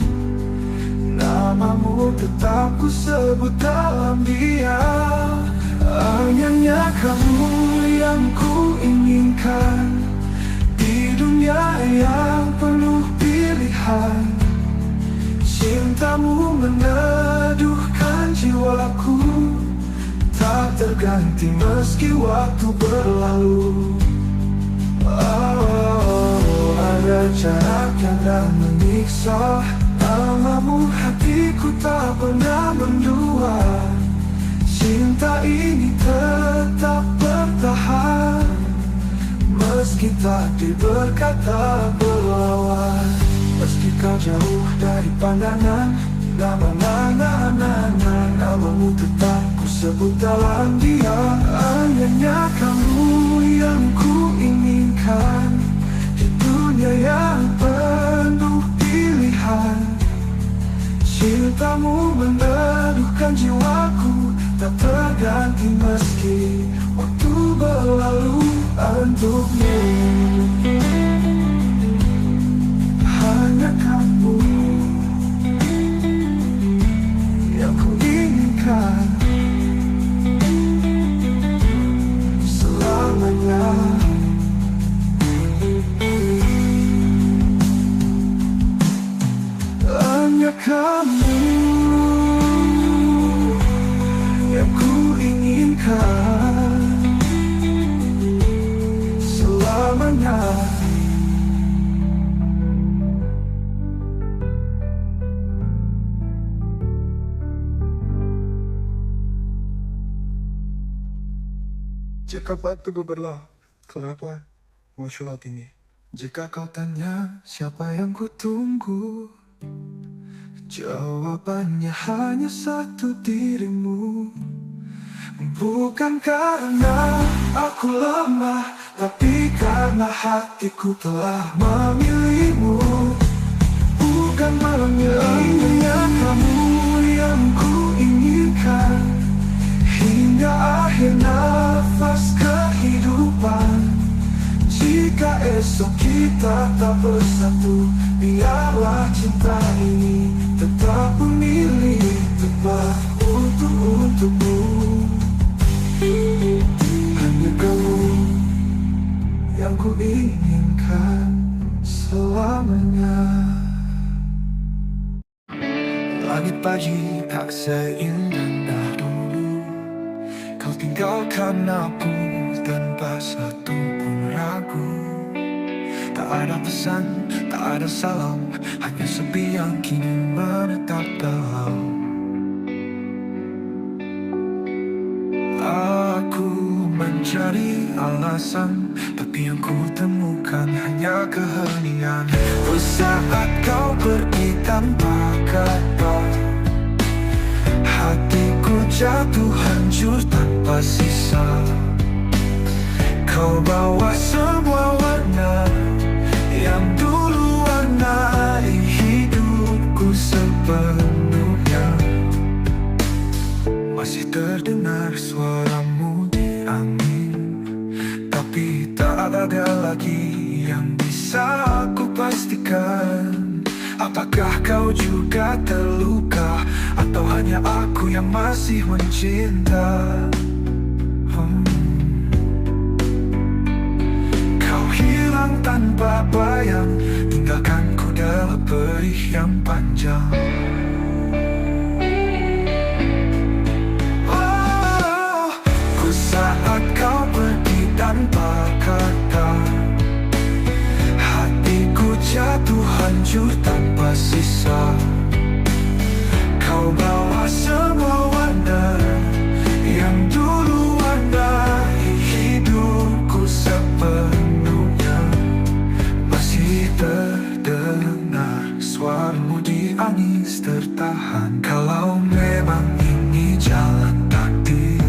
namamu tetap ku sebut dalam diam. Hanya kamu yang ku inginkan di dunia yang penuh pilihan. Cintamu meneduhkan jiwaku, tak terganti meski waktu berlalu. Ada jarak yang tak menyiksa, namamu hatiku tak pernah mendua. Cinta ini tetap bertahan, meski takdir berkata berlawan. Meski kau jauh dari pandangan, namamu tetap ku sebut dalam diam. Hanya kamu yang ku inginkan di dunia yang penuh pilihan. Cintamu meneduhkan jiwaku, tak terganti meski waktu berlalu. Untukmu hanya kamu yang ku inginkan selamanya. Hanya kamu yang ku inginkan selamanya. Jika waktu berlalu, kenapa muncul ini? Jika kau tanya siapa yang ku tunggu, jawabannya hanya satu, dirimu. Bukan karena aku lemah, tapi karena hatiku telah memilihmu. Bukan memilihmu yang kamu yang ku inginkan hingga akhir nafas kehidupan. Jika esok kita tak bersatu, biarlah cinta ini tetap memilih tempat untukmu. Hanya kamu yang ku inginkan selamanya. Langit pagi tak seindah dulu, kau tinggalkan aku tanpa satu pun ragu. Tak ada pesan, tak ada salam, hanya sepi yang kini menetap dalam. Aku mencari alasan, tapi yang ku temukan hanya keheningan. Saat kau pergi tanpa kata, hatiku jatuh hancur tanpa sisa. Kau bawa semua warna yang dulu warnai hidupku sepenuhnya. Masih terdengar suaramu di angin, tapi tak ada lagi yang bisa aku pastikan. Apakah kau juga terluka, atau hanya aku yang masih mencinta? Kau hilang tanpa bayang, tinggalkanku dalam perih yang panjang. Saat kau pergi tanpa kata, hatiku jatuh hancur tanpa sisa. Kau bawa semua warna yang dulu warnai hidupku sepenuhnya. Masih terdengar suaramu di angin tertahan. Kalau memang ini jalan takdir,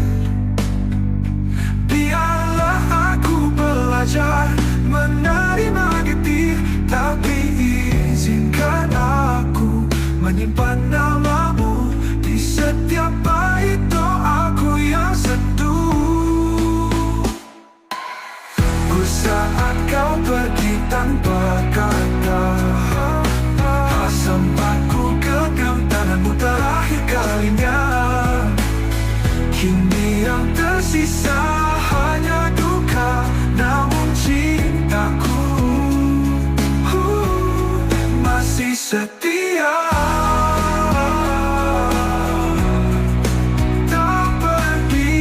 menerima getir, tapi izinkan aku menyimpan namamu di setiap bait doaku yang sentuh. Saat kau pergi tanpa kata, sempat ku genggam tanganmu terakhir kalinya. Kini yang tersisa hanya duka, namun cintaku masih setia. Tak pergi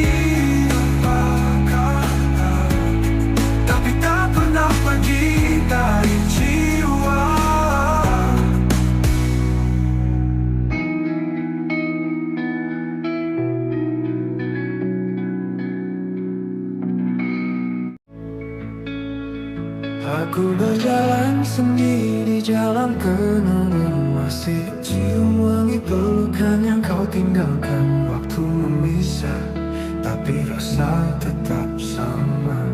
tanpa kata, tapi tak pernah pergi dari jiwa. Aku berjalan sendiri, jalan kenangan, masih cium wangi pelukan yang kau tinggalkan. Waktu memisah, tapi rasa tetap sama.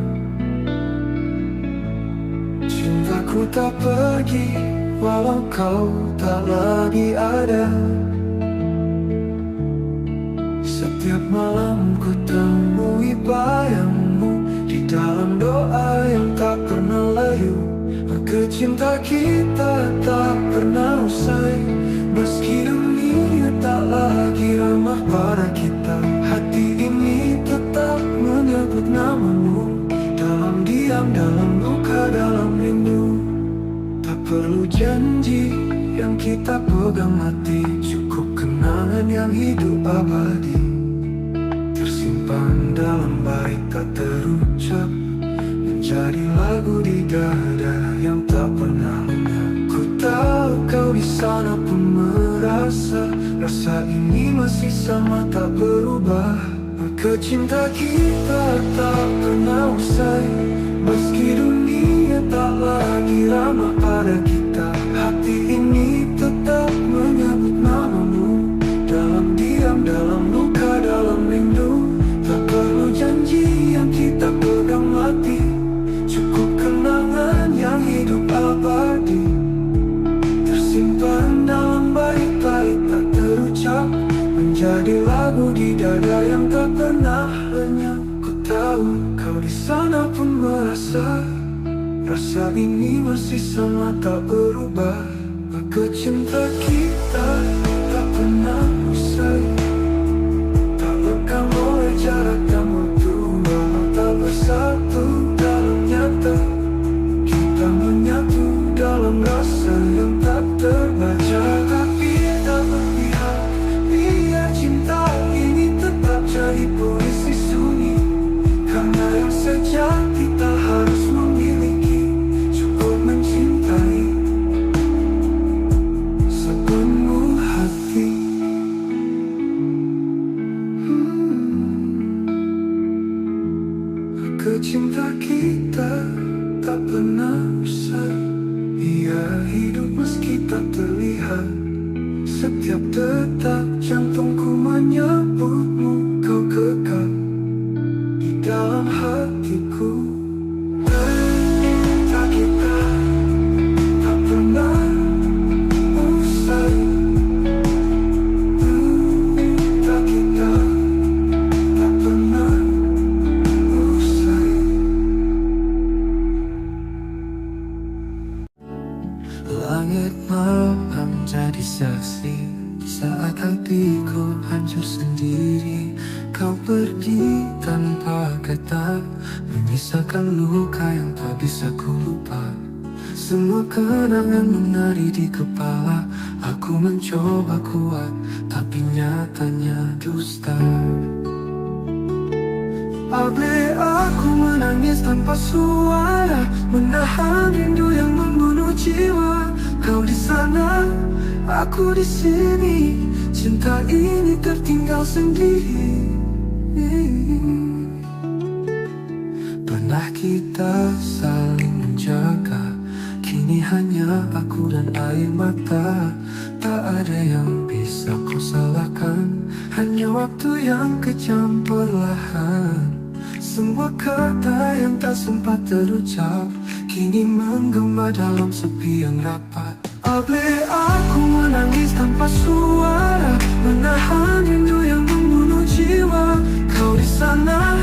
Cintaku tak pergi, walau kau tak lagi ada. Setiap malam ku temui bayangmu di dalam doa yang tak pernah layu. Maka cinta kita tak pernah usai, meski dunia tak lagi ramah pada kita. Hati ini tetap menyebut namamu, dalam diam, dalam luka, dalam rindu. Tak perlu janji yang kita pegang mati, cukup kenangan yang hidup abadi, tersimpan dalam bait tak terucap, menjadi lagu di dada yang tak pernah lenyap. Ku tahu kau di sana pun merasa, rasa ini masih sama tak berubah. Maka cinta kita tak pernah usai, meski dunia tak lagi ramah pada kita. Hati ini tetap menyebut namamu, dalam diam, dalam luka, dalam rindu. Tak perlu janji yang kita pegang mati, cukup kenangan yang hidup abadi, tersimpan dalam bait-bait tak rasa ini masih sama tak berubah. Maka cinta kita tak pernah usai, tak lekang oleh jarak dan waktu. Walau tak bersatu dalam nyata, kita menyatu dalam rasa yang tak terbaca. Tapi tak berpihak, biar cinta ini tetap jadi puisi sunyi. Karena yang sejati tak harus memiliki, cukup mencintai sepenuh hati. Cinta kita tak pernah usai, ia hidup meski tak terlihat. Setiap detak jantungku menyebutmu, kau kekal di dalam hatiku. Cinta kita tak pernah usai, cinta kita tak pernah usai. Langit malam jadi saksi saat hatiku hancur sendiri. Kau pergi tanpa kata, menyisakan luka yang tak bisa ku lupa. Semua kenangan menari di kepala. Aku mencoba kuat, tapi nyatanya dusta. Abe aku menangis tanpa suara, menahan rindu yang membunuh jiwa. Kau di sana, aku di sini. Cinta ini tertinggal sendiri. Pernah kita saling menjaga, kini hanya aku dan air mata. Tak ada yang bisa kau salahkan, hanya waktu yang kejam perlahan. Semua kata yang tak sempat terucap kini menggema dalam sepi yang rapat. Abe aku menangis tanpa suara, menahan rindu yang membunuh jiwa. Kau di sana,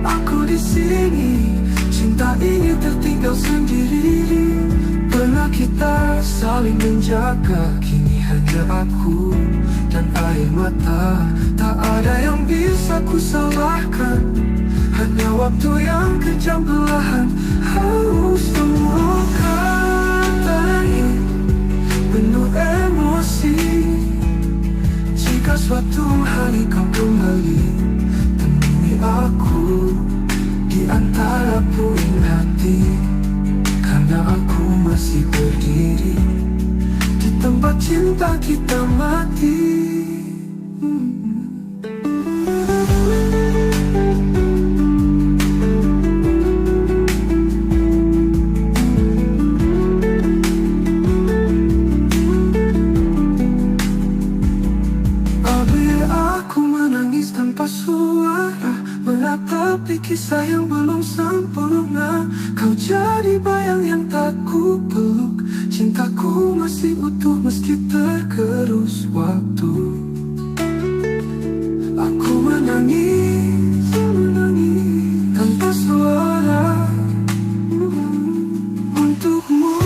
aku di sini. Cinta ini tertinggal sendiri. Pernah kita saling menjaga, kini hanya aku dan air mata. Tak ada yang bisa ku salahkan, hanya waktu yang kejam perlahan. Semua kata ini penuh emosi. Jika suatu hari kau kembali, temui aku di antara puing hati. Karena aku masih berdiri di tempat cinta kita mati. Tanpa suara, menatapi kisah yang belum sempurna. Kau jadi bayang yang tak ku peluk. Cintaku masih utuh meski tergerus waktu. Aku menangis, menangis tanpa suara untukmu.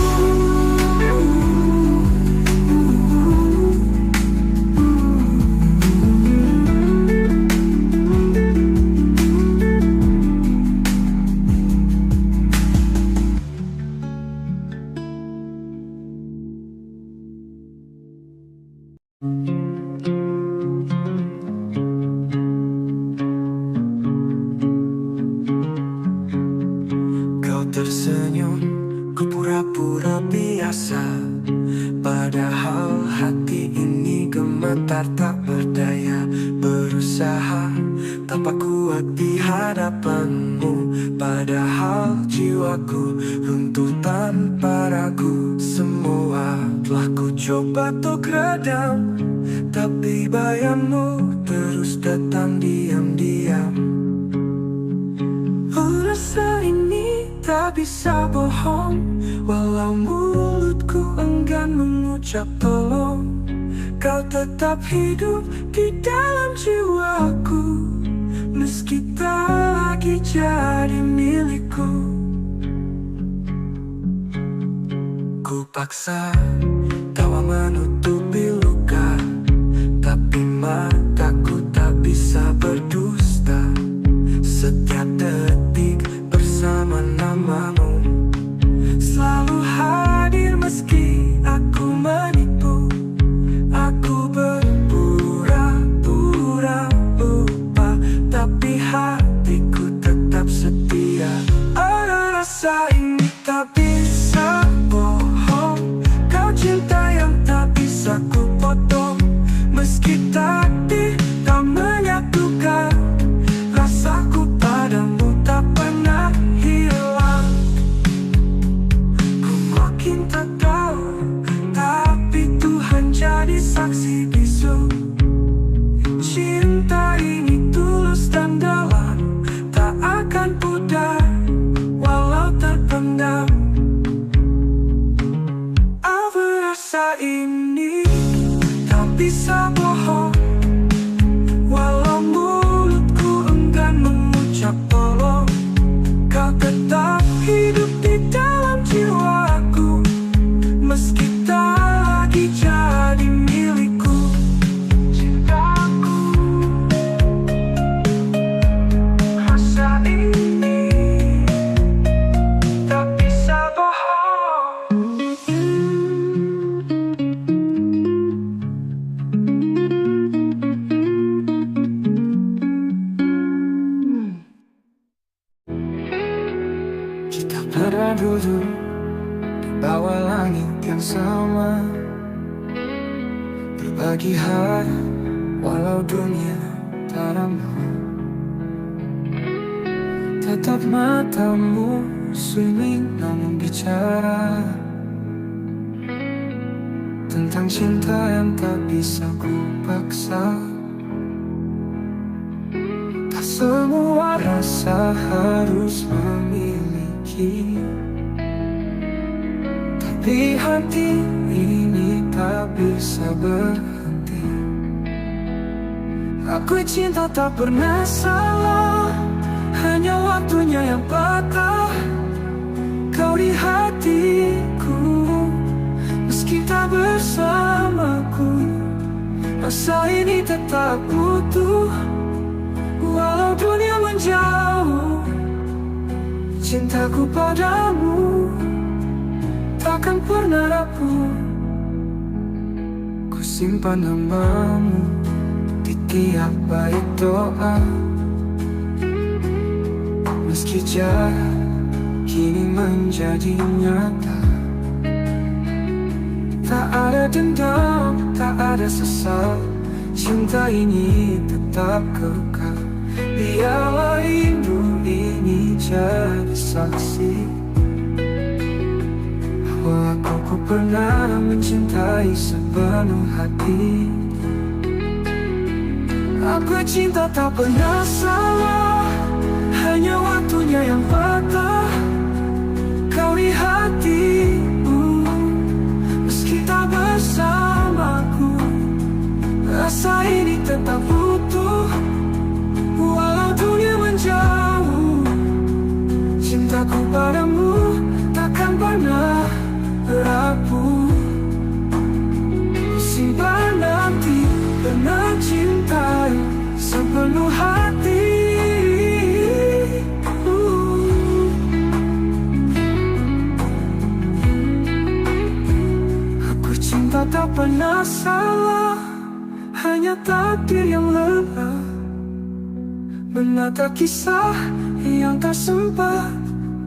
Kau tersenyum, ku pura-pura biasa. Padahal hati ini gemetar tak berdaya. Berusaha tanpa kuat di hadapanmu. Padahal jiwaku runtuh tanpa ragu. Semua telah ku coba untuk redam, tapi bayangmu terus datang diam-diam. Rasa ini tak bisa bohong, walau mulutku enggan mengucap tolong. Kau tetap hidup di dalam jiwaku, meski tak lagi jadi milikku. Ku paksa tawa menutupi luka, tapi mataku tak bisa berdusta. Setiap detik bersama namamu selalu hadir meski aku menipu. Aku berpura-pura lupa, tapi hatiku tetap setia. Ada rasa ini tak bisa bohong, kau cinta yang tak bisa ku potong. Meski takdir tak menyatukan, rasaku padamu tak pernah hilang. Ku makin tak tahu, tapi Tuhan jadi saksi bisu. Cinta ini tulus dan dalam, tak akan pudar walau terpendam. Apa rasa ini tak bisa bohong, walau mulutku enggan mengucap tolong. Kau tetap hidup di dalam jiwaku, meski tak lagi jadi milikku. Cintaku, rasa ini tak bisa bohong. Kita pernah duduk di bawah langit yang sama, berbagi hari walau dunia tak ramah. Tetap matamu swimming namun bicara tentang cinta yang tak bisa ku paksa. Tak semua rasa harus memiliki, tapi hati ini tak bisa berhenti. Aku cinta tak pernah salah, hanya waktunya yang patah. Kau di hatiku, meski tak bersamaku, rasa ini tetap utuh. Walau dunia menjauh, cintaku padamu takkan pernah rapuh. Ku simpan namamu di tiap bait doa, meski jarak kini menjadi nyata. Tak ada dendam, tak ada sesal, cinta ini tetap kekal. Biarlah rindu ini jadi saksi bahwa aku pernah mencintai sepenuh hati. Aku cinta tak pernah salah, hanya waktunya yang patah. Kau di hatiku, meski tak bersamaku, rasa ini tetap utuh. Walau dunia menjauh, cintaku padamu takkan pernah rapuh. Simpan nanti pernah cintai sepenuh hati. Aku cinta tak pernah salah, hanya takdir yang lelah menata kisah yang tak sempat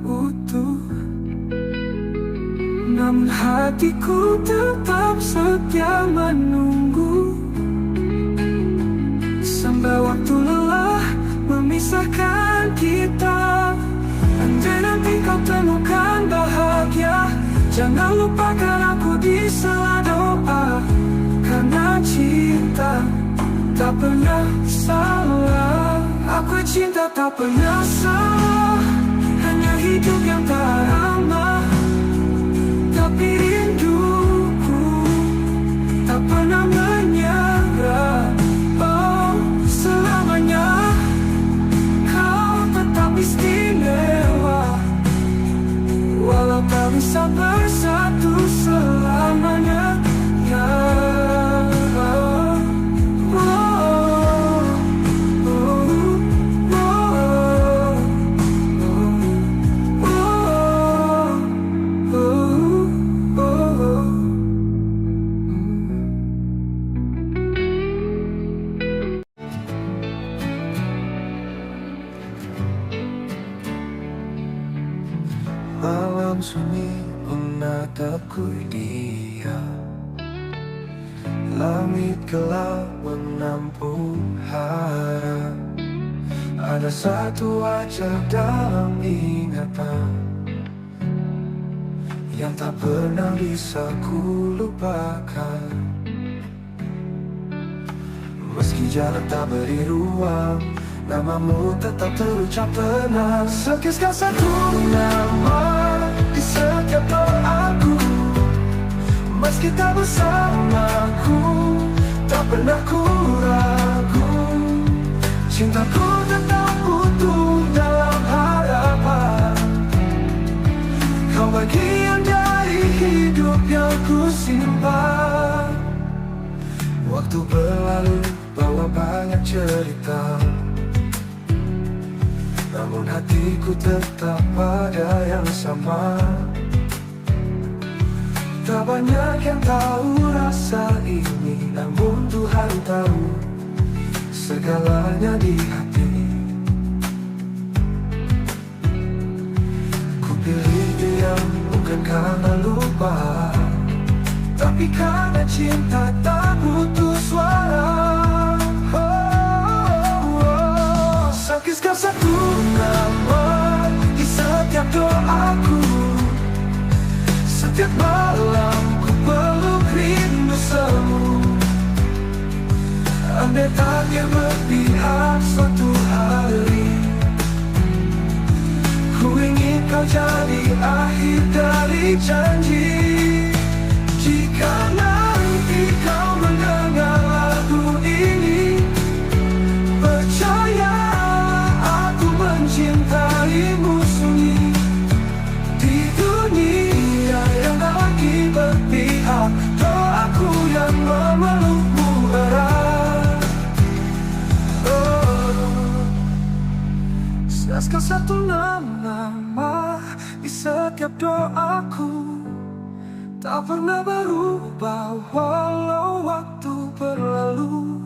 utuh. Namun hatiku tetap setia menunggu, sampai waktu lelah memisahkan kita. Andai nanti kau temukan bahagia, jangan lupakan aku di sela doa. Karena cinta tak pernah salah, aku cinta tak pernah salah, hanya hidup yang tak ramah. Tapi rinduku tak pernah menyerah. Oh, selamanya kau tetap istimewa, walau tak bisa bersatu tatapku dia. Langit gelap menampung harap. Ada satu wajah dalam ingatan yang tak pernah bisa ku lupakan. Meski jarak tak beri ruang, namamu tetap terucap tenang. Sekisah satu nama di setiap doaku. Meski tak bersamaku, tak pernah ku ragu. Cintaku tetap utuh dalam harapan. Kau bagian dari hidup yang ku simpan. Waktu berlalu bawa banyak cerita, namun hatiku tetap pada yang sama. Tak banyak yang tahu rasa ini, namun Tuhan tahu segalanya di hati. Ku pilih diam bukan karena lupa, tapi karena cinta tak butuh suara. Sekisah satu nama di setiap doaku. Setiap malam ku peluk rindu semu. Andai takdir berpihak suatu hari, ku ingin kau jadi akhir dari janji. Jika nanti kau mendengar lagu ini, percaya aku mencintaimu sunyi. Di dunia yang tak lagi berpihak, doaku yang memelukmu erat. Sekisah satu nama di setiap doaku, tak pernah berubah walau waktu berlalu.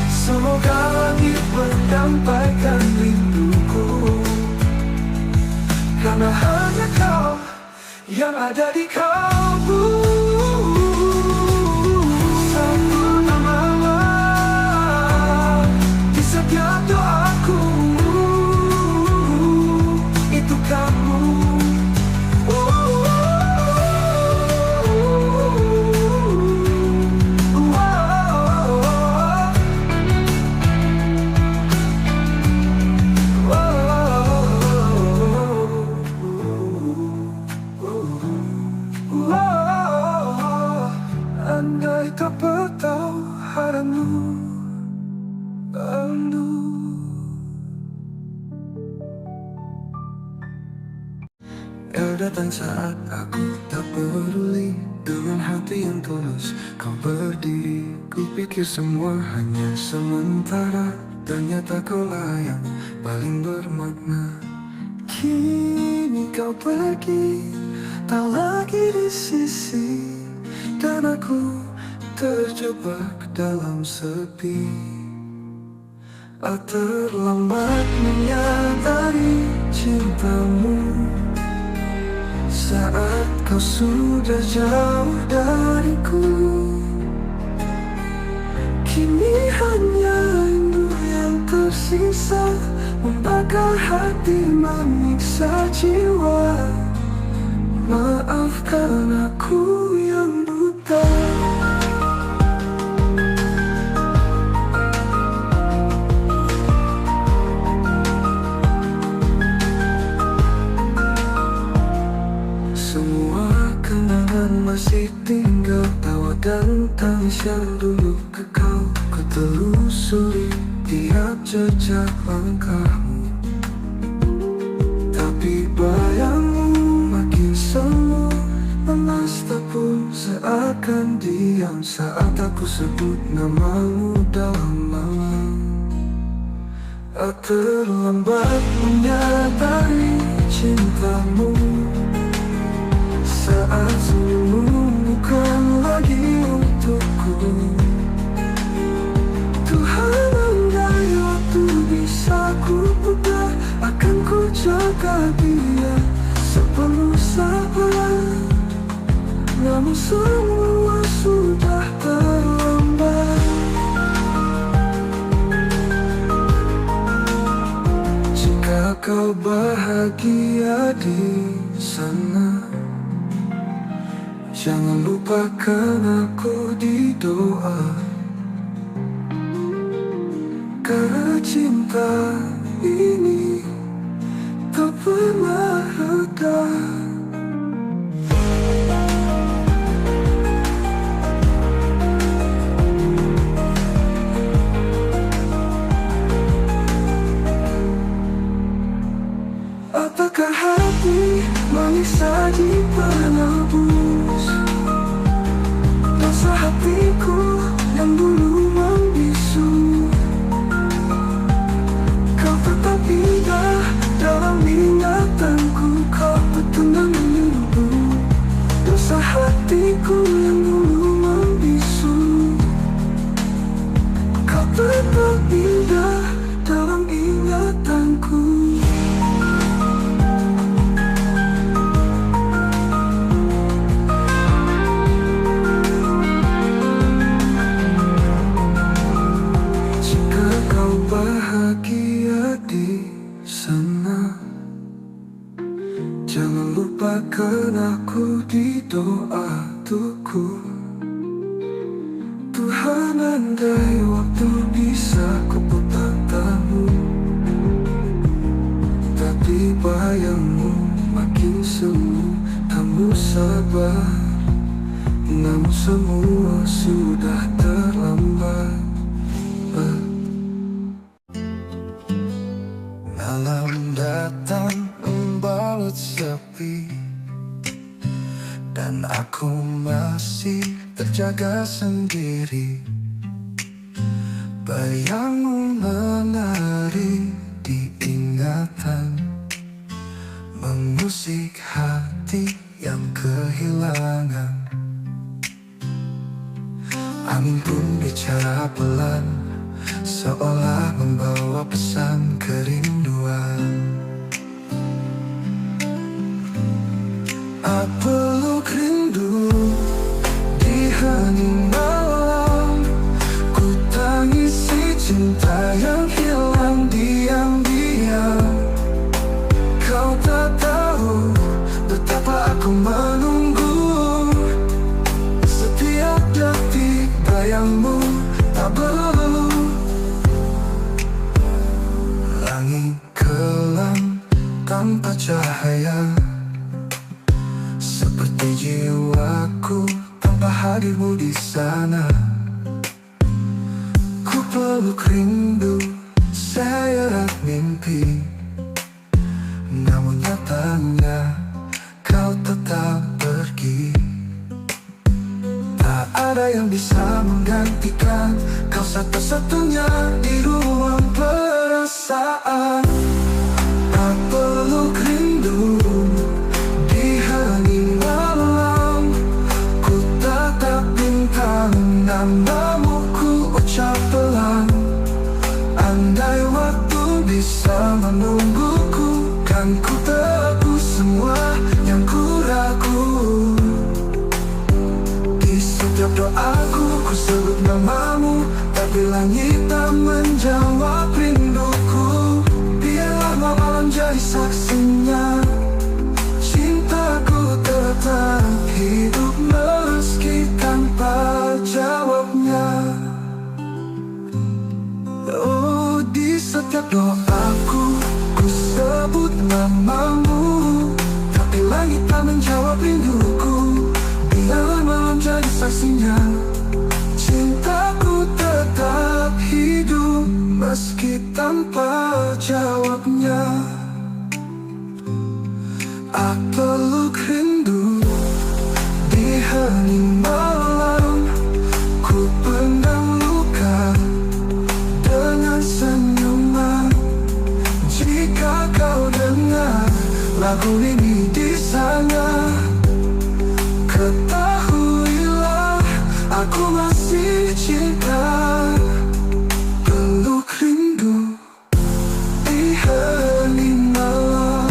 Semoga langit menyampaikan rinduku, karena hanya kau yang ada di kalbu. Satu nama di setiap doaku, itu kamu. Andai tak bertahu haramu bandu. Kau datang saat aku tak peduli. Dengan hati yang tulus kau berdiri. Ku pikir semua hanya sementara, ternyata kaulah yang paling bermakna. Kini kau pergi, tak lagi di sisi, dan aku terjebak dalam sepi. Terlambat menyadari cintamu saat kau sudah jauh dariku. Kini hanya rindu yang tersisa, membakar hati, menyiksa jiwa. Maafkan aku yang buta. Semua kenangan masih tinggal, tawa dan tangis yang dulu kekal. Ku telusuri tiap jejak langkahmu, tapi bayangmu makin semu. Lemas tak pun seakan diam saat aku sebut namamu dalam malam. Terlambat menyadari cintamu saat senyummu bukan lagi untukku. Tuhan, andai waktu bisa ku putar, akan ku jaga dia sepenuh sabar. namun semua sudah terlambat. Jika kau bahagia di sana, jangan lupakan aku di doa. Karena cinta ini tak pernah reda. Apakah hati menyiksa di penebus dosa hatiku yang dulu membisu? Kau tetap indah dalam ingatanku, kau bertunang menunggu dosa hatiku yang dulu membisu. Kau tetap indah dalam ingatanku. Bahagia di sana, jangan lupakan aku di doa tuku. Tuhan, andai waktu bisa kuputar tamu, tapi bayangmu makin semu, kamu sabar, namun semua sudah terlambat. Malam datang membalut sepi, dan aku masih terjaga sendiri. Bayangmu menari di ingatan, mengusik hati yang kehilangan. Angin pun bicara pelan, seolah membawa pesan kerinduan. Aku peluk rindu di hening malam, ku tangisi cinta yang hilang diam-diam. Kau tak tahu betapa aku menunggu, setiap detik bayangmu tak berlalu. Langit kelam tanpa cahaya, seperti jiwaku tanpa hadirmu di sana. Ku peluk rindu seret mimpi, namun nyatanya kau tetap pergi. Tak ada yang bisa menggantikan kau satu-satunya di ruang perasaan. Tak peluk rindu di hening malam, ku tatap bintang, namamu ku ucap pelan. Andai waktu bisa menungguku, kan ku tebus semua yang ku ragu. Di setiap doaku ku sebut namamu, tapi langit tak menjawab rinduku. Biarlah malam jadi saksinya, cintaku tetap hidup meski tanpa jawabnya. Oh, di setiap doaku ku sebut namamu, tapi langit tak menjawab rinduku. Biarlah malam jadi saksinya, cintaku tetap hidup meski tanpa jawabnya. Aku peluk rindu di hening malam, ku pendam luka dengan senyuman. Jika kau dengar lagu ini di sana, ketahuilah aku masih cinta. Peluk rindu di hening malam.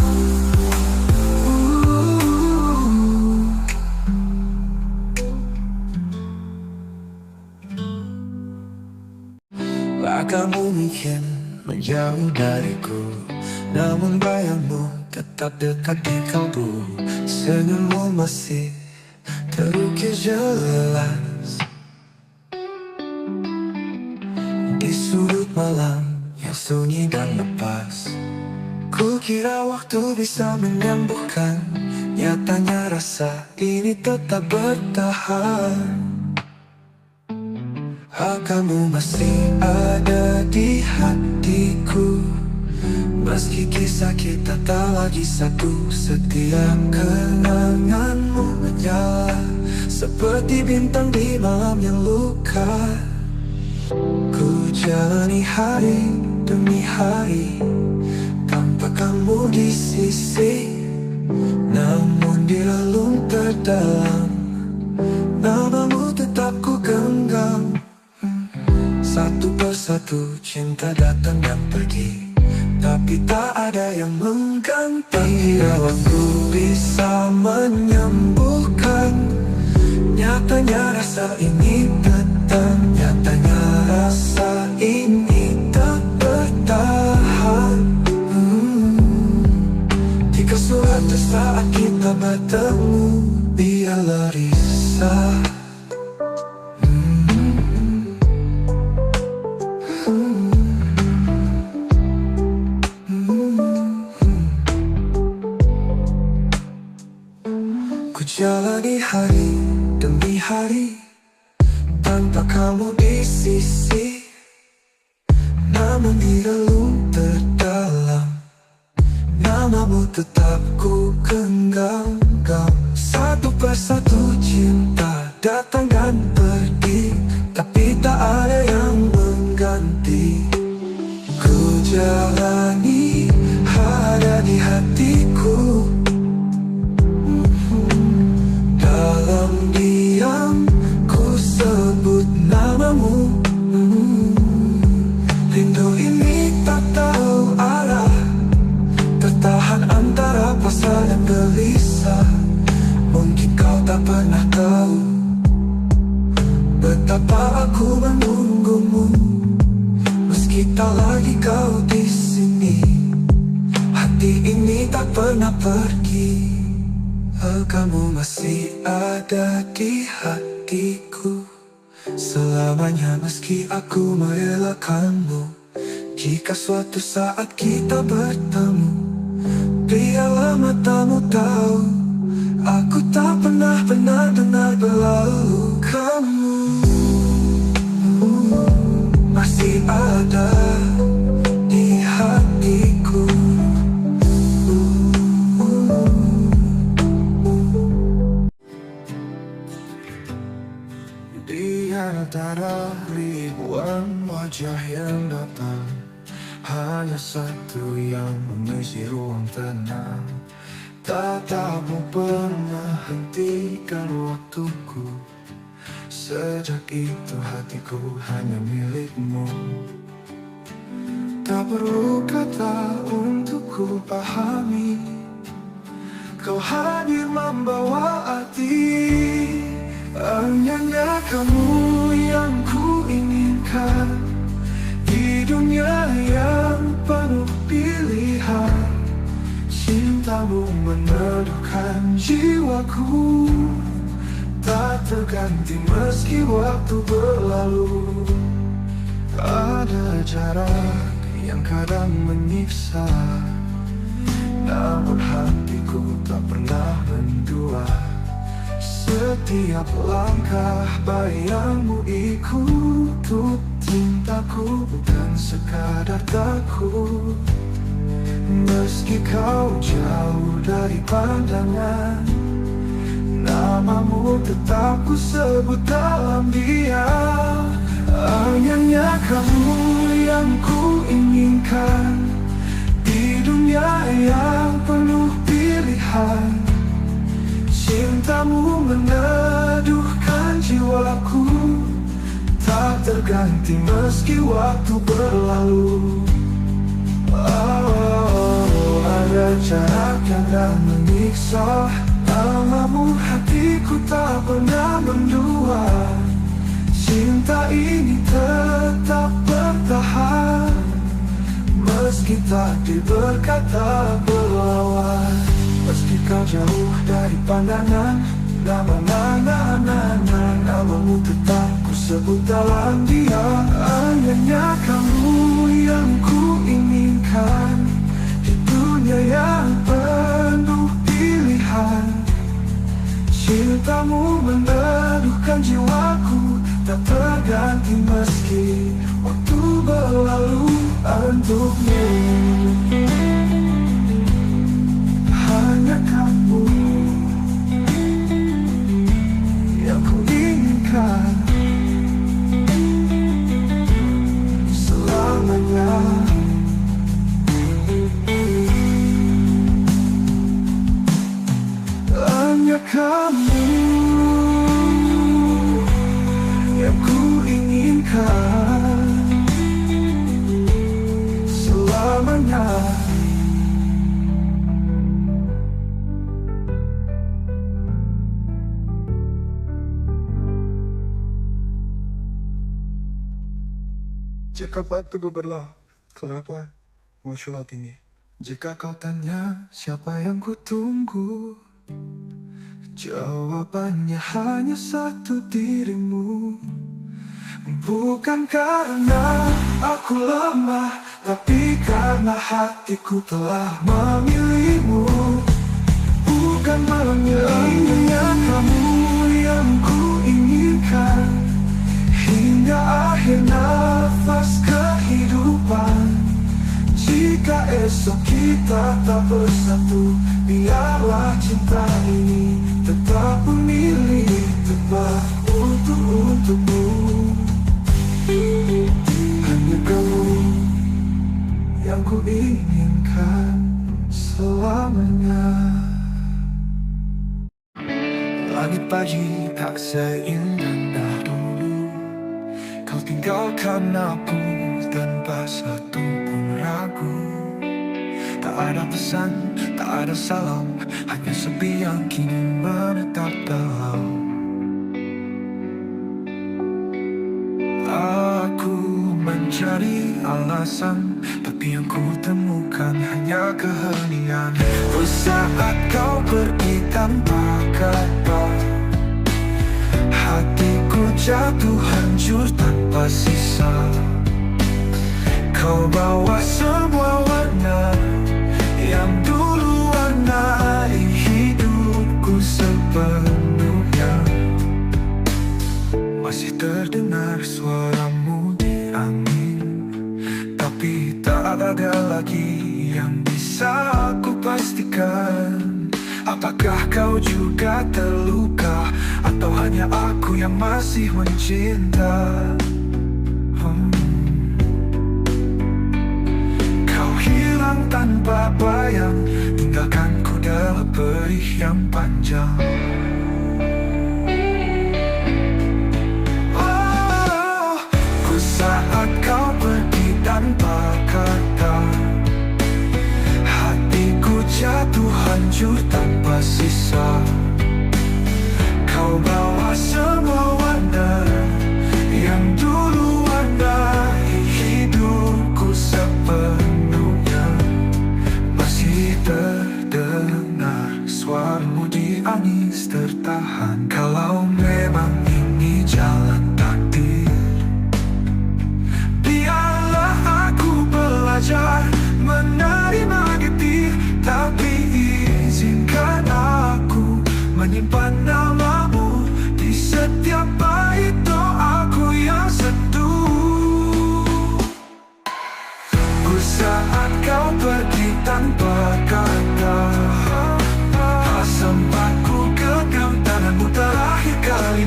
Kamu mungkin menjauh dariku, namun bayangmu tetap dekat di kalbu. Senyummu masih terukir jelas di sudut malam yang sunyi dan lepas. Ku kira waktu bisa menyembuhkan, nyatanya rasa ini tetap bertahan. Kamu masih ada di hatiku, meski kisah kita tak lagi satu. Setiap kenanganmu menyala seperti bintang di malam yang luka. Ku jalani hari demi hari tanpa kamu di sisi, namun di relung terdalam namamu tetap ku genggam. Satu persatu cinta datang dan pergi, tapi tak ada yang mengganti. Bila waktu bisa menyembuhkan, nyatanya rasa ini datang. Nyatanya rasa ini tak bertahan. Jika suatu saat kita bertemu, biarlah risau. Ku jalani hari demi hari tanpa kamu di sisi, namun di relung terdalam namamu tetap ku genggam. Satu persatu cinta datang dan pergi, tapi tak ada yang mengganti. Ku jalani ada di hatiku, dalam diam ku sebut namamu. Rindu ini tak tahu arah, tertahan antara pasrah dan gelisah. Mungkin kau tak pernah tahu betapa aku menunggumu, meski tak lagi kau di sini. Hati ini tak pernah pergi. Kamu masih ada di hatiku selamanya, meski aku merelakanmu. Jika suatu saat kita bertemu, biarlah matamu tahu aku tak pernah benar-benar berlalu. Kamu masih ada di hatiku. Di antara ribuan wajah yang datang, hanya satu yang mengisi ruang tenang. Tatapmu pernah hentikan waktuku, sejak itu hatiku hanya milikmu. Tak perlu kata untuk ku pahami, kau hadir membawa arti. Hanya kamu yang ku inginkan di dunia yang penuh pilihan. Cintamu meneduhkan jiwaku, tak terganti meski waktu berlalu. Ada jarak yang kadang menyiksa, namun hatiku tak pernah mendua. Setiap langkah bayangmu ikut cintaku, bukan sekadar takut. Meski kau jauh dari pandangan, namamu tetap ku sebut dalam diam. Hanya kamu yang ku inginkan di dunia yang penuh pilihan. Cintamu meneduhkan jiwaku, tak terganti meski waktu berlalu. Ada jarak yang tak menyiksa, namamu hatiku tak pernah mendua. Cinta ini tetap bertahan. meski takdir berkata berlawan. Meski kau jauh dari pandangan, namamu tetap ku sebut dalam dia. Hanya kamu yang ku inginkan di dunia yang penuh pilihan. Cintamu meneduhkan jiwaku, tak terganti meski waktu berlalu untukmu. Hanya kamu yang ku inginkan selamanya. Hanya kamu yang ku inginkan selamanya. Jika batu berlah, kenapa muncul ini? Jika kau tanya siapa yang ku tunggu, jawabannya hanya satu, dirimu. Bukan karena aku lemah, tapi karena hatiku telah memilihmu. Bukan hanya kamu yang ku inginkan hingga akhir nafas kehidupan. Jika esok kita tak bersatu, biarlah cinta ini tetap memilih tepat untukmu. Hanya kamu yang ku inginkan selamanya. Langit pagi tak seindah dulu, kau tinggalkan aku tanpa satu pun ragu. Tak ada pesan, tak ada salam, hanya sepi yang kini menetap dalam. Aku mencari alasan, tapi yang ku temukan hanya keheningan. Saat kau pergi tanpa kata, hatiku jatuh hancur tanpa sisa. Kau bawa semua warna yang dulu warnai hidupku sepenuhnya. Masih terdengar suaramu di angin, tapi tak ada lagi yang bisa aku pastikan. Apakah kau juga terluka, atau hanya aku yang masih mencinta? Kau hilang tanpa bayang, tinggalkanku dalam perih yang panjang. Saat kau pergi tanpa kata, hatiku jatuh hancur tanpa sisa. Kau bawa semua warna yang dulu warnai hidupku sepenuhnya. Masih terdengar suaramu di angin tertahan. Kalau memang ini jalan takdir, belajar menerima getir, tapi izinkan aku menyimpan namamu di setiap bait doaku yang seduh. Saat kau pergi tanpa kata, sempatku genggam tanganmu terakhir kali.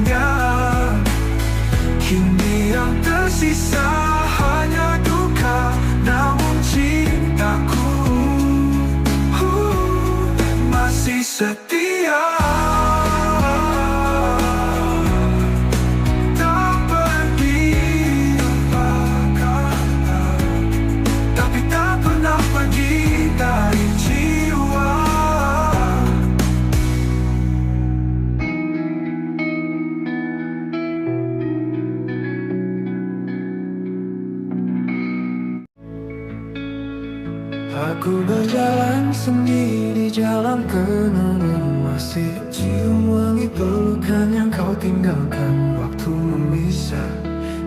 Ku berjalan sendiri di jalan kenangan, masih cium wangi pelukan yang kau tinggalkan. Waktu memisah,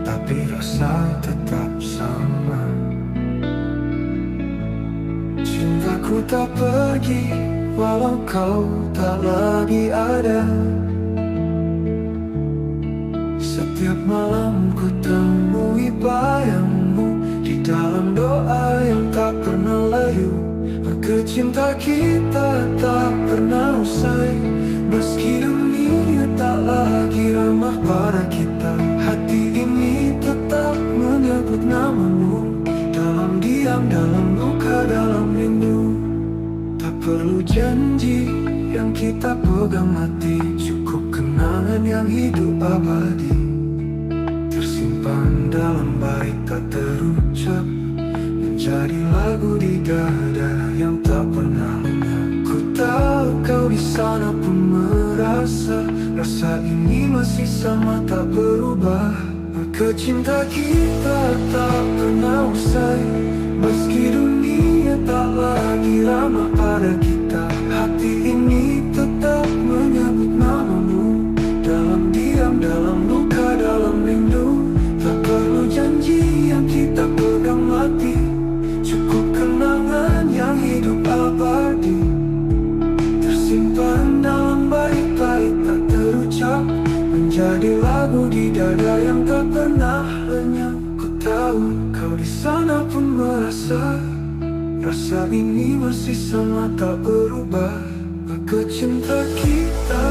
tapi rasa tetap sama. Cintaku tak pergi, walau kau tak lagi ada. Setiap malam ku temui bayangmu di dalam doa yang tak pernah layu. Maka cinta kita tak pernah usai, meski dunia tak lagi ramah pada kita. Hati ini tetap menyebut namamu, dalam diam, dalam luka, dalam rindu. Tak perlu janji yang kita pegang mati, cukup kenangan yang hidup abadi, tersimpan dalam bait tak terucap, menjadi lagu di dada yang tak pernah lenyap. Ku tahu kau di sana pun merasa, rasa ini masih sama tak berubah. Maka cinta kita tak pernah usai, meski dunia tak lagi ramah pada kita. Hati ini tetap menyebut namamu, dalam diam, dalam luka, dalam rindu. Tak perlu janji yang kita pegang mati, cukup kenangan yang hidup abadi, tersimpan dalam bait-bait tak terucap, menjadi lagu di dada yang tak pernah lenyap. Ku tahu kau di sana pun merasa, rasa ini masih sama tak berubah. Maka cinta kita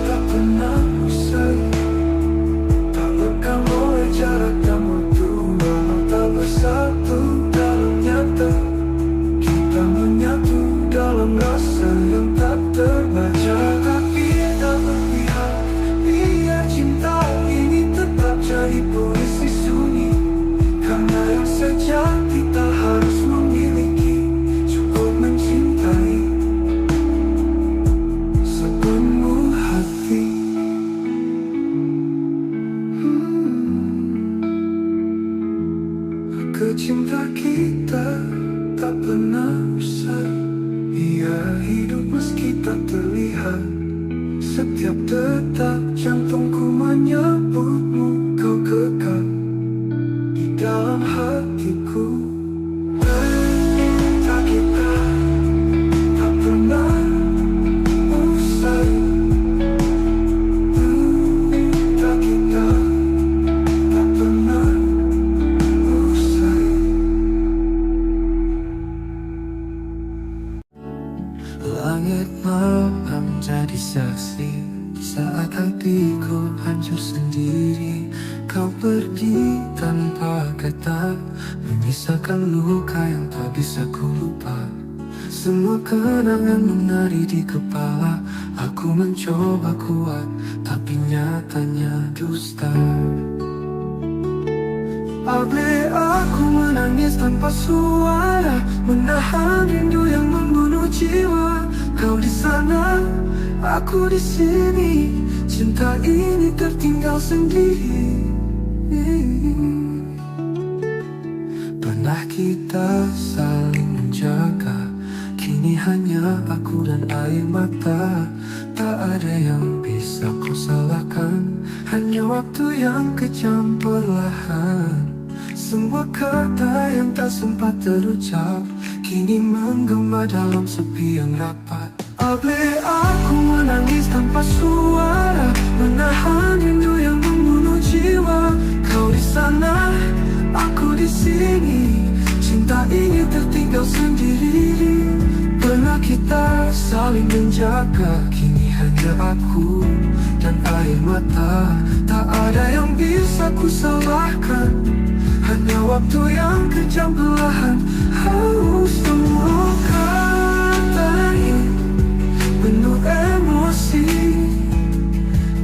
tak pernah usai, tak lekang oleh jarak dan waktu. Walau tak bersatu dalam nyata, kita menyatu dalam rasa yang tak terbaca. Tapi tak berpihak, biar cinta ini tetap jadi puisi sunyi. Karena yang sejati tak harus memiliki, cukup mencintai sepenuh hati. Cinta kita tak pernah usai, ia hidup meski tak terlihat. Setiap detak jantungku menyebutmu, kau kekal di dalam hatiku. Cinta kita tak pernah usai, cinta kita tak pernah usai. Langit malam jadi saksi saat hatiku hancur sendiri. Kau pergi tanpa kata, menyisakan luka yang tak bisa ku lupa. Semua kenangan menari di kepala, aku mencoba kuat, tapi nyatanya dusta. Abe aku menangis tanpa suara, menahan rindu yang membunuh jiwa. Kau di sana, aku di sini, cinta ini tertinggal sendiri. Pernah kita saling menjaga, kini hanya aku dan air mata. Tak ada yang bisa kau salahkan, hanya waktu yang kejam perlahan. Semua kata yang tak sempat terucap, kini menggema dalam sepi yang rapat. Abe aku menangis tanpa suara, menahan rindu yang membunuh jiwa. Kau di sana, aku di sini, cinta ini tertinggal sendiri. Pernah kita saling menjaga, kini hanya aku dan air mata. Tak ada yang bisa ku salahkan, hanya waktu yang kejam perlahan. Semua kata ini penuh emosi.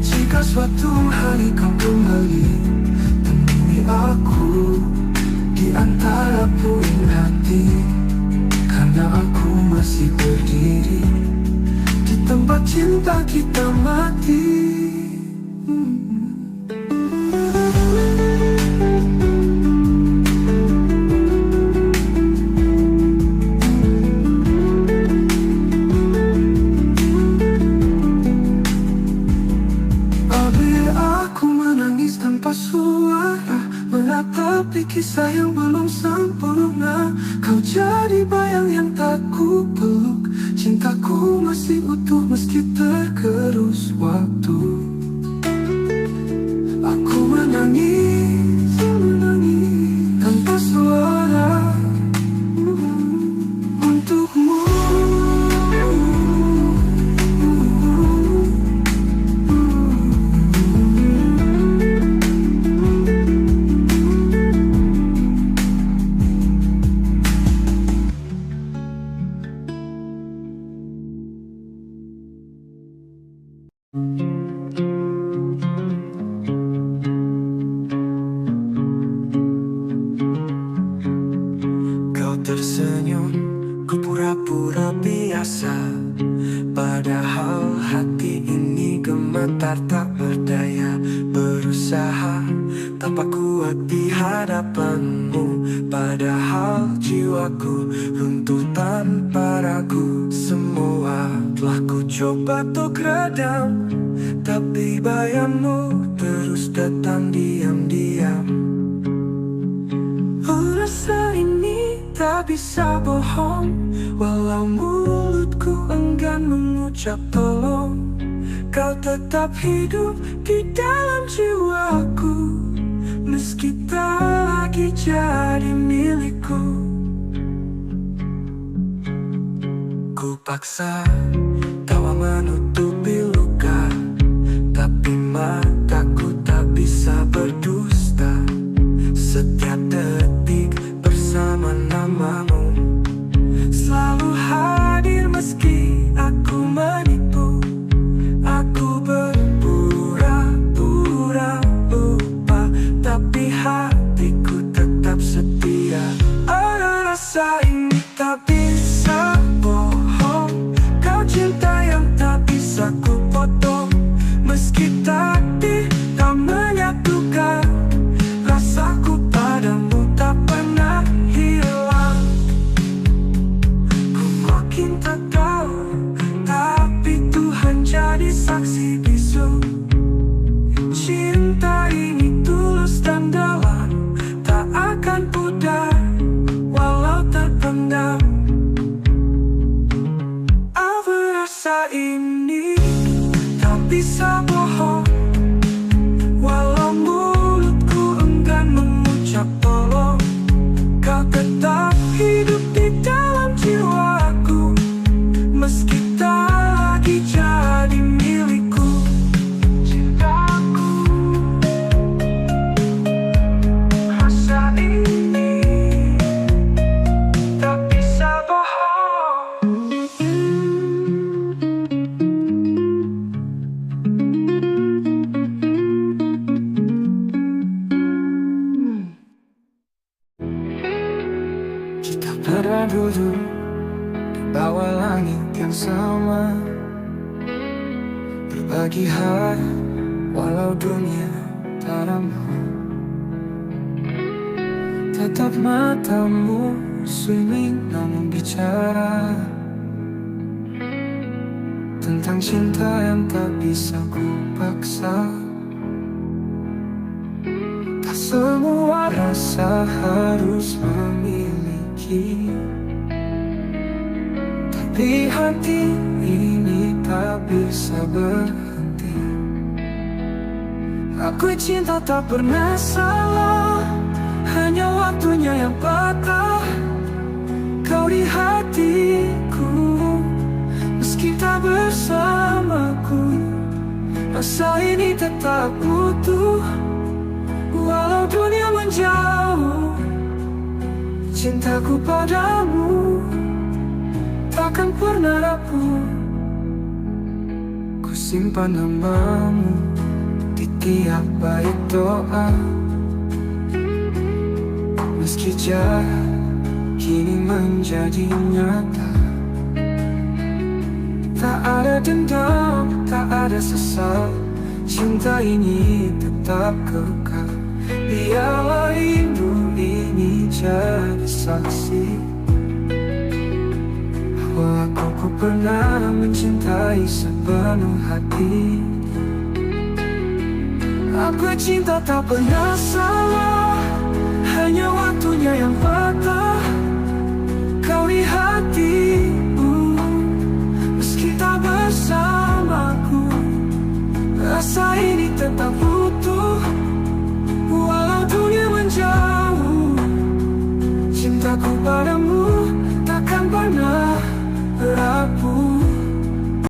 Jika suatu hari kau kembali, temui aku di antara puing hati. Karena aku masih berdiri di tempat cinta kita mati. aku menangis tanpa suara, menatapi kisah yang belum sempurna. Kau jadi bayang yang tak ku peluk, cintaku masih utuh meski tergerus waktu. Aku menangis, menangis tanpa suara untukmu. Kau tersenyum, ku pura-pura biasa, padahal hati ini gemetar tak berdaya. Berusaha tanpa kuat di hadapanmu, padahal jiwaku runtuh tanpa ragu. Semua telah ku coba untuk redam, tapi bayangmu terus datang diam-diam. Rasa ini tak bisa bohong, walau mulutku enggan mengucap tolong. Kau tetap hidup di dalam jiwaku, meski tak lagi jadi milikku. Ku paksa tawa menutupi luka, tapi mataku tak bisa berdusta. Setiap detik bersama namamu selalu hadir meski aku menipu. Aku berpura-pura lupa, tapi hatiku tetap setia. Ada rasa ini tak bisa bohong, kau cinta yang tak bisa ku potong. Meski takdir tak menyatukan, rasaku padamu tak pernah hilang. Ku makin tak tahu, tapi Tuhan jadi saksi bisu. Cinta ini tulus dan dalam, tak akan pudar walau terpendam. Apa rasa ini tak bisa bohong, walau mulutku enggan mengucap tolong. Kau tetap hidup di dalam jiwaku, meski tak lagi jadi milikku. Cintaku, rasa ini tak bisa bohong. Kita pernah duduk di bawah langit yang sama, berbagi hari walau dunia tak ramah. Tetap matamu swimming namun bicara tentang cinta yang tak bisa ku paksa. Tak semua rasa harus memiliki, tapi hati ini tak bisa berhenti. Aku cinta tak pernah salah, hanya waktunya yang patah. Kau di hatiku, meski tak bersamaku. Rasa ini tetap utuh, walau dunia menjauh. Cintaku padamu takkan pernah rapuh. Ku simpan namamu di tiap bait doa, meski jarak kini menjadi nyata. Tak ada dendam, tak ada sesal, cinta ini tetap kekal. Biarlah rindu ini jadi saksi bahwa aku pernah mencintai sepenuh hati. Apa cinta tak pernah salah, hanya waktunya yang patah. Kau di hati